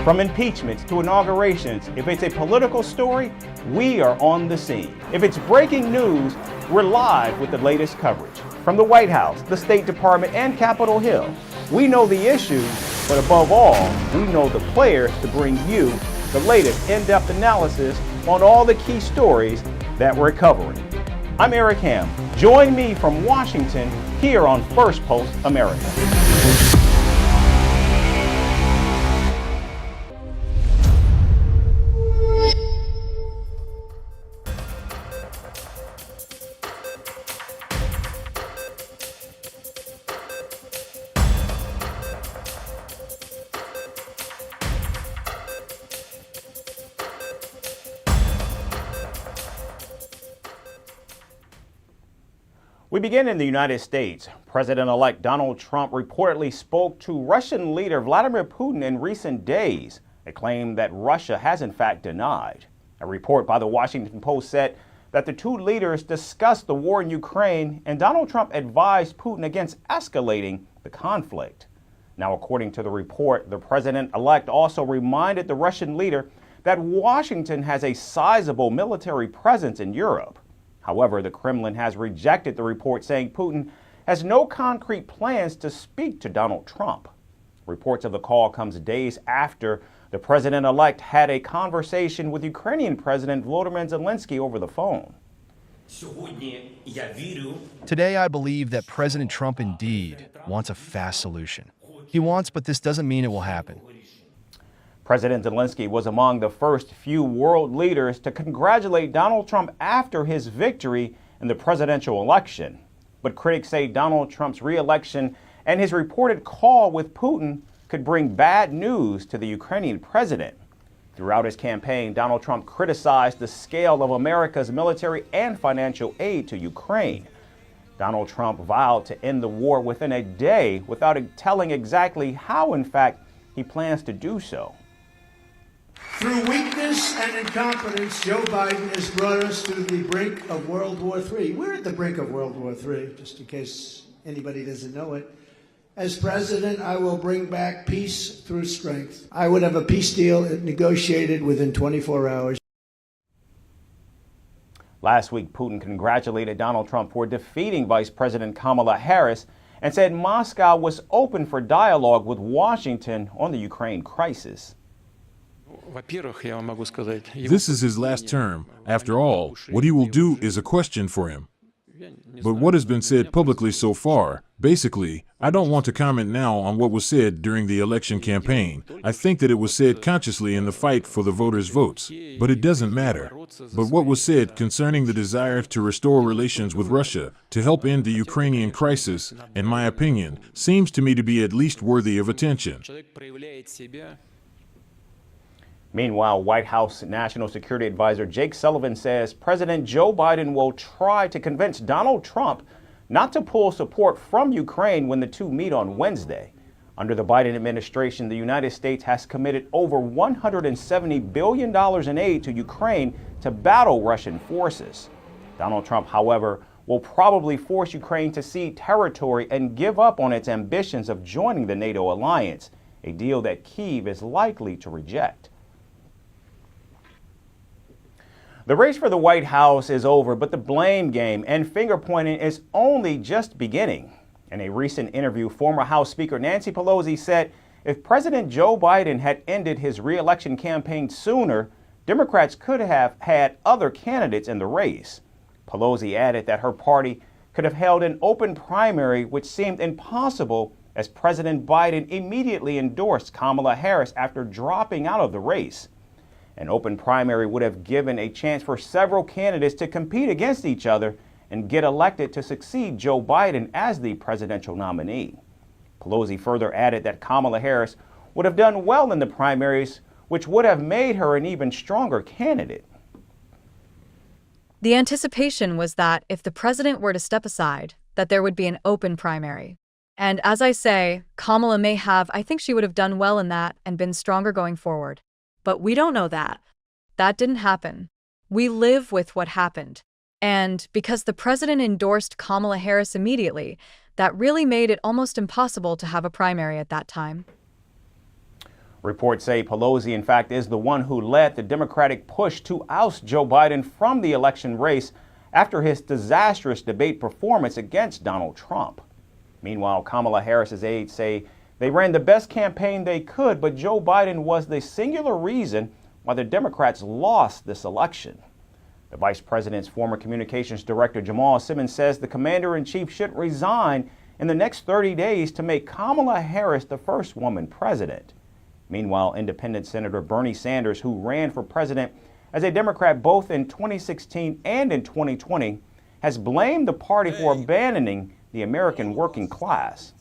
From impeachments to inaugurations, if it's a political story, we are on the scene. If it's breaking news, we're live with the latest coverage. From the White House, the State Department, and Capitol Hill, we know the issues, but above all, we know the players to bring you the latest in-depth analysis on all the key stories that we're covering. I'm Eric Ham. Join me from Washington here on Firstpost America. We begin in the United States. President-elect Donald Trump reportedly spoke to Russian leader Vladimir Putin in recent days, a claim that Russia has in fact denied. A report by the Washington Post said that the two leaders discussed the war in Ukraine, and Donald Trump advised Putin against escalating the conflict. Now, according to the report, the president-elect also reminded the Russian leader that Washington has a sizable military presence in Europe. However, the Kremlin has rejected the report, saying Putin has no concrete plans to speak to Donald Trump. Reports of the call comes days after the president-elect had a conversation with Ukrainian President Volodymyr Zelensky over the phone. Today, I believe that President Trump indeed wants a fast solution. He wants, but this doesn't mean it will happen. President Zelensky was among the first few world leaders to congratulate Donald Trump after his victory in the presidential election. But critics say Donald Trump's re-election and his reported call with Putin could bring bad news to the Ukrainian president. Throughout his campaign, Donald Trump criticized the scale of America's military and financial aid to Ukraine. Donald Trump vowed to end the war within a day without telling exactly how, in fact, he plans to do so. Through weakness and incompetence, Joe Biden has brought us to the brink of World War III. We're at the brink of World War III, just in case anybody doesn't know it. As president, I will bring back peace through strength. I would have a peace deal negotiated within 24 hours. Last week, Putin congratulated Donald Trump for defeating Vice President Kamala Harris and said Moscow was open for dialogue with Washington on the Ukraine crisis. This is his last term. After all, what he will do is a question for him. But what has been said publicly so far, basically, I don't want to comment now on what was said during the election campaign. I think that it was said consciously in the fight for the voters' votes. But it doesn't matter. But what was said concerning the desire to restore relations with Russia to help end the Ukrainian crisis, in my opinion, seems to me to be at least worthy of attention. Meanwhile, White House National Security Advisor Jake Sullivan says President Joe Biden will try to convince Donald Trump not to pull support from Ukraine when the two meet on Wednesday. Under the Biden administration, the United States has committed over $170 billion in aid to Ukraine to battle Russian forces. Donald Trump, however, will probably force Ukraine to cede territory and give up on its ambitions of joining the NATO alliance, a deal that Kyiv is likely to reject. The race for the White House is over, but the blame game and finger-pointing is only just beginning. In a recent interview, former House Speaker Nancy Pelosi said if President Joe Biden had ended his re-election campaign sooner, Democrats could have had other candidates in the race. Pelosi added that her party could have held an open primary, which seemed impossible as President Biden immediately endorsed Kamala Harris after dropping out of the race. An open primary would have given a chance for several candidates to compete against each other and get elected to succeed Joe Biden as the presidential nominee. Pelosi further added that Kamala Harris would have done well in the primaries, which would have made her an even stronger candidate. The anticipation was that if the president were to step aside, that there would be an open primary. And as I say, Kamala may have, I think she would have done well in that and been stronger going forward. But we don't know that. That didn't happen. We live with what happened. And because the president endorsed Kamala Harris immediately, that really made it almost impossible to have a primary at that time. Reports say Pelosi, in fact, is the one who led the Democratic push to oust Joe Biden from the election race after his disastrous debate performance against Donald Trump. Meanwhile, Kamala Harris's aides say they ran the best campaign they could, but Joe Biden was the singular reason why the Democrats lost this election. The vice president's former communications director, Jamal Simmons, says the commander-in-chief should resign in the next 30 days to make Kamala Harris the first woman president. Meanwhile, independent Senator Bernie Sanders, who ran for president as a Democrat both in 2016 and in 2020, has blamed the party for abandoning the American working class.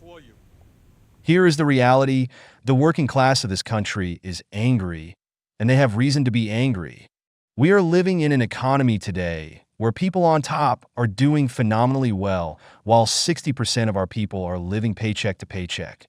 Here is the reality. The working class of this country is angry, and they have reason to be angry. We are living in an economy today where people on top are doing phenomenally well, while 60% of our people are living paycheck to paycheck.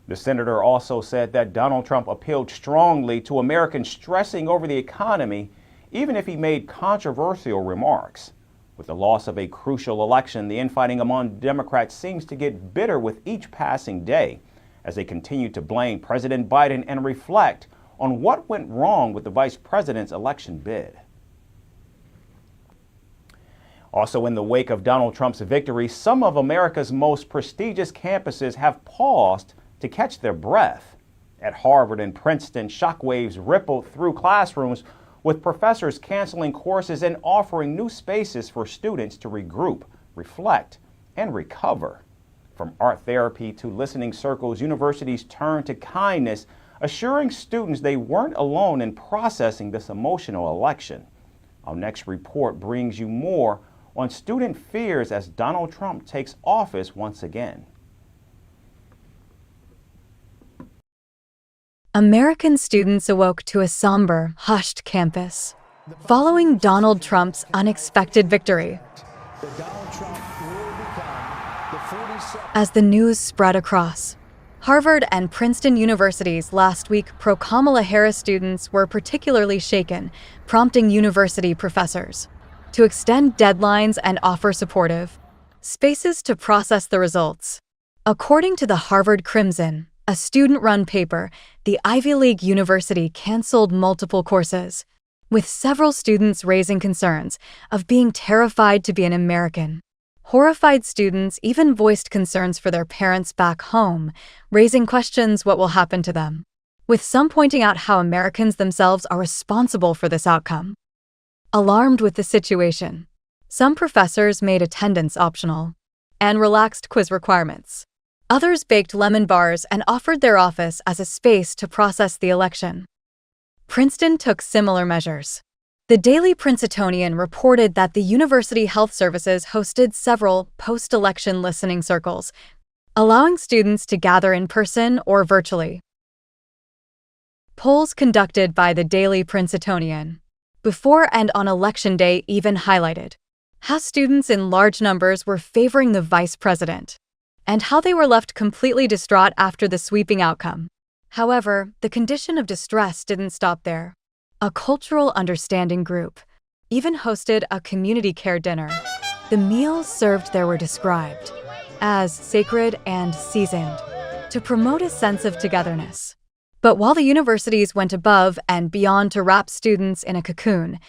The senator also said that Donald Trump appealed strongly to Americans stressing over the economy, even if he made controversial remarks. With the loss of a crucial election, the infighting among Democrats seems to get bitter with each passing day as they continue to blame President Biden and reflect on what went wrong with the vice president's election bid. Also, in the wake of Donald Trump's victory, some of America's most prestigious campuses have paused to catch their breath. At Harvard and Princeton, shockwaves rippled through classrooms, with professors canceling courses and offering new spaces for students to regroup, reflect, and recover. From art therapy to listening circles, universities turned to kindness, assuring students they weren't alone in processing this emotional election. Our next report brings you more on student fears as Donald Trump takes office once again. American students awoke to a somber, hushed campus following Donald Trump's unexpected victory. As the news spread across, Harvard and Princeton universities last week pro-Kamala Harris students were particularly shaken, prompting university professors to extend deadlines and offer supportive spaces to process the results. According to the Harvard Crimson, a student-run paper, the Ivy League university canceled multiple courses, with several students raising concerns of being terrified to be an American. Horrified students even voiced concerns for their parents back home, raising questions what will happen to them, with some pointing out how Americans themselves are responsible for this outcome. Alarmed with the situation, some professors made attendance optional and relaxed quiz requirements. Others baked lemon bars and offered their office as a space to process the election. Princeton took similar measures. The Daily Princetonian reported that the university health services hosted several post-election listening circles, allowing students to gather in person or virtually. Polls conducted by the Daily Princetonian before and on Election Day even highlighted how students in large numbers were favoring the vice president, and how they were left completely distraught after the sweeping outcome. However, the condition of distress didn't stop there. A cultural understanding group even hosted a community care dinner. The meals served there were described as sacred and seasoned to promote a sense of togetherness. But while the universities went above and beyond to wrap students in a cocoon,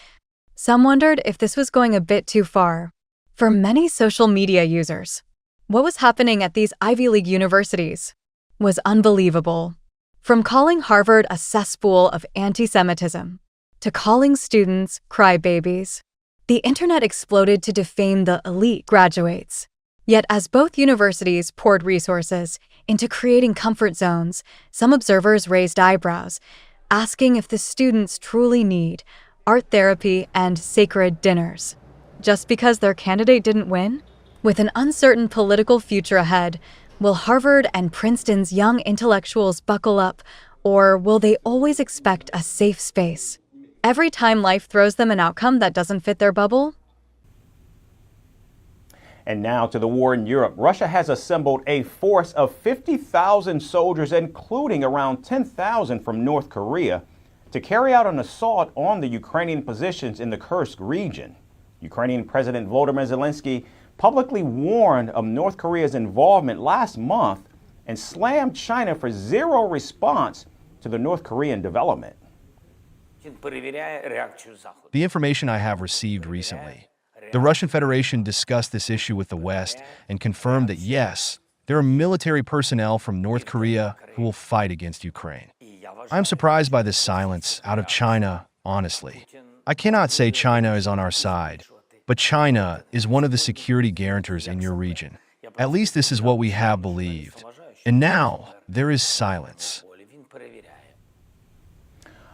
some wondered if this was going a bit too far. For many social media users, what was happening at these Ivy League universities was unbelievable. From calling Harvard a cesspool of anti-Semitism to calling students crybabies, the internet exploded to defame the elite graduates. Yet as both universities poured resources into creating comfort zones, some observers raised eyebrows, asking if the students truly need art therapy and sacred dinners just because their candidate didn't win? With an uncertain political future ahead, will Harvard and Princeton's young intellectuals buckle up, or will they always expect a safe space every time life throws them an outcome that doesn't fit their bubble? And now to the war in Europe. Russia has assembled a force of 50,000 soldiers, including around 10,000 from North Korea, to carry out an assault on the Ukrainian positions in the Kursk region. Ukrainian President Volodymyr Zelensky publicly warned of North Korea's involvement last month and slammed China for zero response to the North Korean development. The information I have received recently, the Russian Federation discussed this issue with the West and confirmed that yes, there are military personnel from North Korea who will fight against Ukraine. I'm surprised by this silence out of China, honestly. I cannot say China is on our side, but China is one of the security guarantors in your region. At least this is what we have believed. And now, there is silence.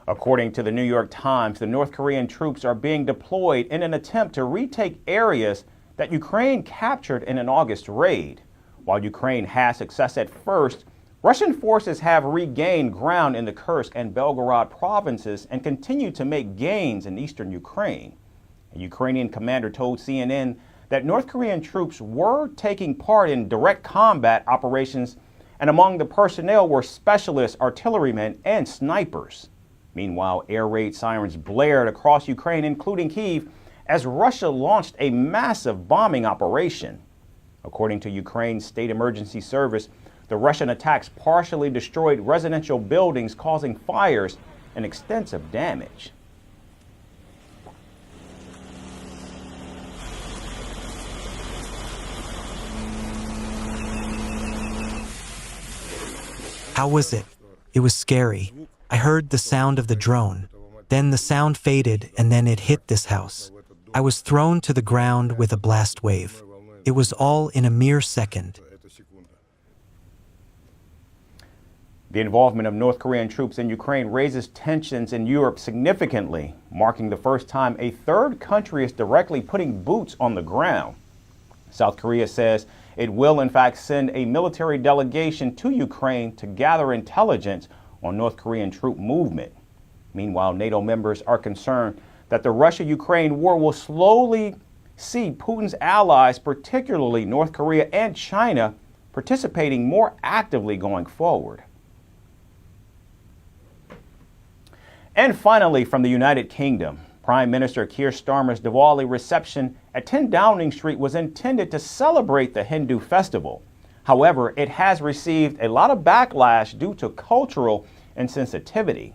According to the New York Times, the North Korean troops are being deployed in an attempt to retake areas that Ukraine captured in an August raid. While Ukraine had success at first, Russian forces have regained ground in the Kursk and Belgorod provinces and continue to make gains in eastern Ukraine. A Ukrainian commander told CNN that North Korean troops were taking part in direct combat operations, and among the personnel were specialist artillerymen and snipers. Meanwhile, air raid sirens blared across Ukraine, including Kyiv, as Russia launched a massive bombing operation. According to Ukraine's State Emergency Service, the Russian attacks partially destroyed residential buildings, causing fires and extensive damage. How was it? It was scary. I heard the sound of the drone. Then the sound faded and then it hit this house. I was thrown to the ground with a blast wave. It was all in a mere second. The involvement of North Korean troops in Ukraine raises tensions in Europe significantly, marking the first time a third country is directly putting boots on the ground. South Korea says it will in fact send a military delegation to Ukraine to gather intelligence on North Korean troop movement. Meanwhile, NATO members are concerned that the Russia-Ukraine war will slowly see Putin's allies, particularly North Korea and China, participating more actively going forward. And finally, from the United Kingdom, Prime Minister Keir Starmer's Diwali reception at 10 Downing Street was intended to celebrate the Hindu festival. However, it has received a lot of backlash due to cultural insensitivity.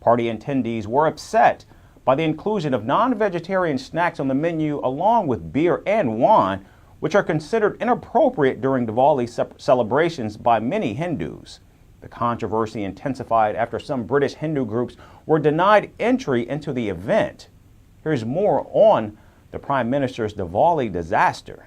Party attendees were upset by the inclusion of non-vegetarian snacks on the menu along with beer and wine, which are considered inappropriate during Diwali celebrations by many Hindus. The controversy intensified after some British Hindu groups were denied entry into the event. Here's more on the Prime Minister's Diwali disaster.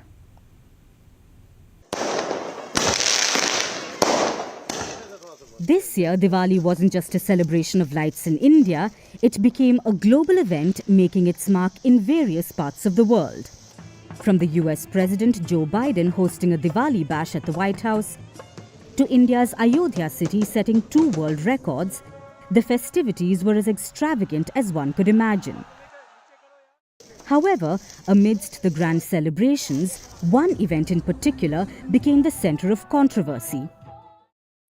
This year, Diwali wasn't just a celebration of lights in India, it became a global event, making its mark in various parts of the world. From the US President Joe Biden hosting a Diwali bash at the White House, to India's Ayodhya city setting 2 world records, the festivities were as extravagant as one could imagine. However, amidst the grand celebrations, one event in particular became the center of controversy.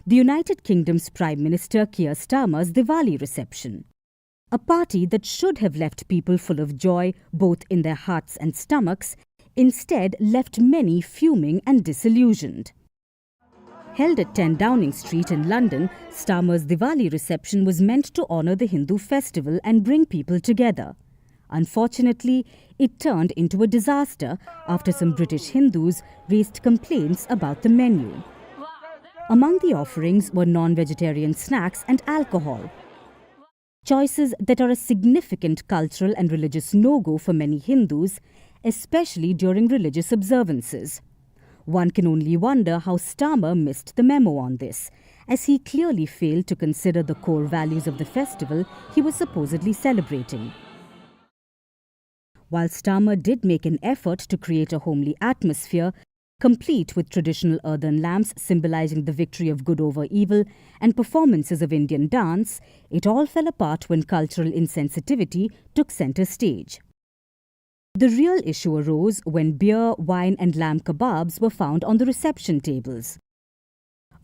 The United Kingdom's Prime Minister Keir Starmer's Diwali reception. A party that should have left people full of joy, both in their hearts and stomachs, instead left many fuming and disillusioned. Held at 10 Downing Street in London, Starmer's Diwali reception was meant to honour the Hindu festival and bring people together. Unfortunately, it turned into a disaster after some British Hindus raised complaints about the menu. Among the offerings were non-vegetarian snacks and alcohol. Choices that are a significant cultural and religious no-go for many Hindus, especially during religious observances. One can only wonder how Starmer missed the memo on this, as he clearly failed to consider the core values of the festival he was supposedly celebrating. While Starmer did make an effort to create a homely atmosphere, complete with traditional earthen lamps symbolizing the victory of good over evil and performances of Indian dance, it all fell apart when cultural insensitivity took center stage. The real issue arose when beer, wine and lamb kebabs were found on the reception tables.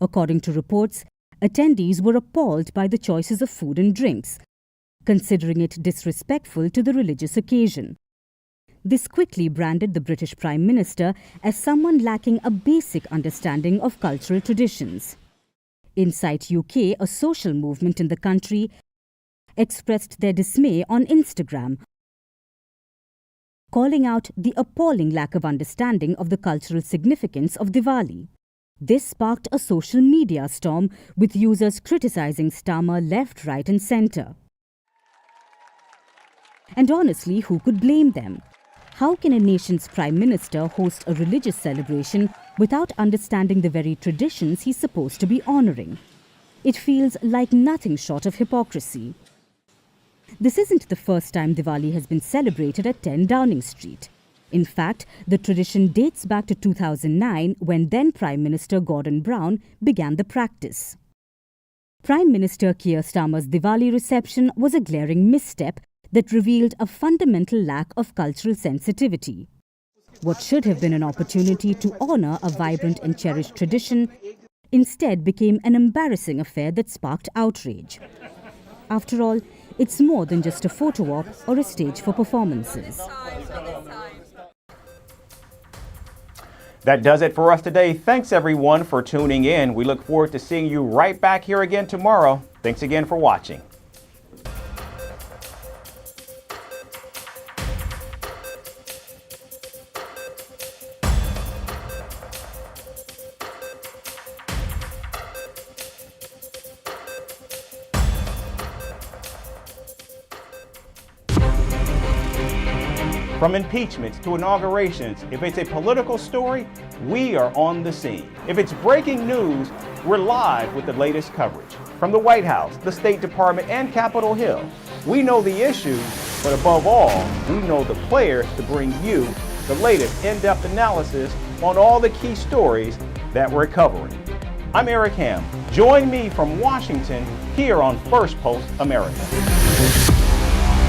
According to reports, attendees were appalled by the choices of food and drinks, considering it disrespectful to the religious occasion. This quickly branded the British Prime Minister as someone lacking a basic understanding of cultural traditions. Insight UK, a social movement in the country, expressed their dismay on Instagram, calling out the appalling lack of understanding of the cultural significance of Diwali. This sparked a social media storm, with users criticizing Starmer left, right and centre. And honestly, who could blame them? How can a nation's Prime Minister host a religious celebration without understanding the very traditions he's supposed to be honouring? It feels like nothing short of hypocrisy. This isn't the first time Diwali has been celebrated at 10 Downing Street. In fact, the tradition dates back to 2009, when then Prime Minister Gordon Brown began the practice. Prime Minister Keir Starmer's Diwali reception was a glaring misstep that revealed a fundamental lack of cultural sensitivity. What should have been an opportunity to honour a vibrant and cherished tradition instead became an embarrassing affair that sparked outrage. After all, it's more than just a photo op or a stage for performances. That does it for us today. Thanks everyone for tuning in. We look forward to seeing you right back here again tomorrow. Thanks again for watching. From impeachments to inaugurations, if it's a political story, we are on the scene. If it's breaking news, we're live with the latest coverage. From the White House, the State Department, and Capitol Hill, we know the issues, but above all, we know the players to bring you the latest in-depth analysis on all the key stories that we're covering. I'm Eric Ham. Join me from Washington here on First Post America.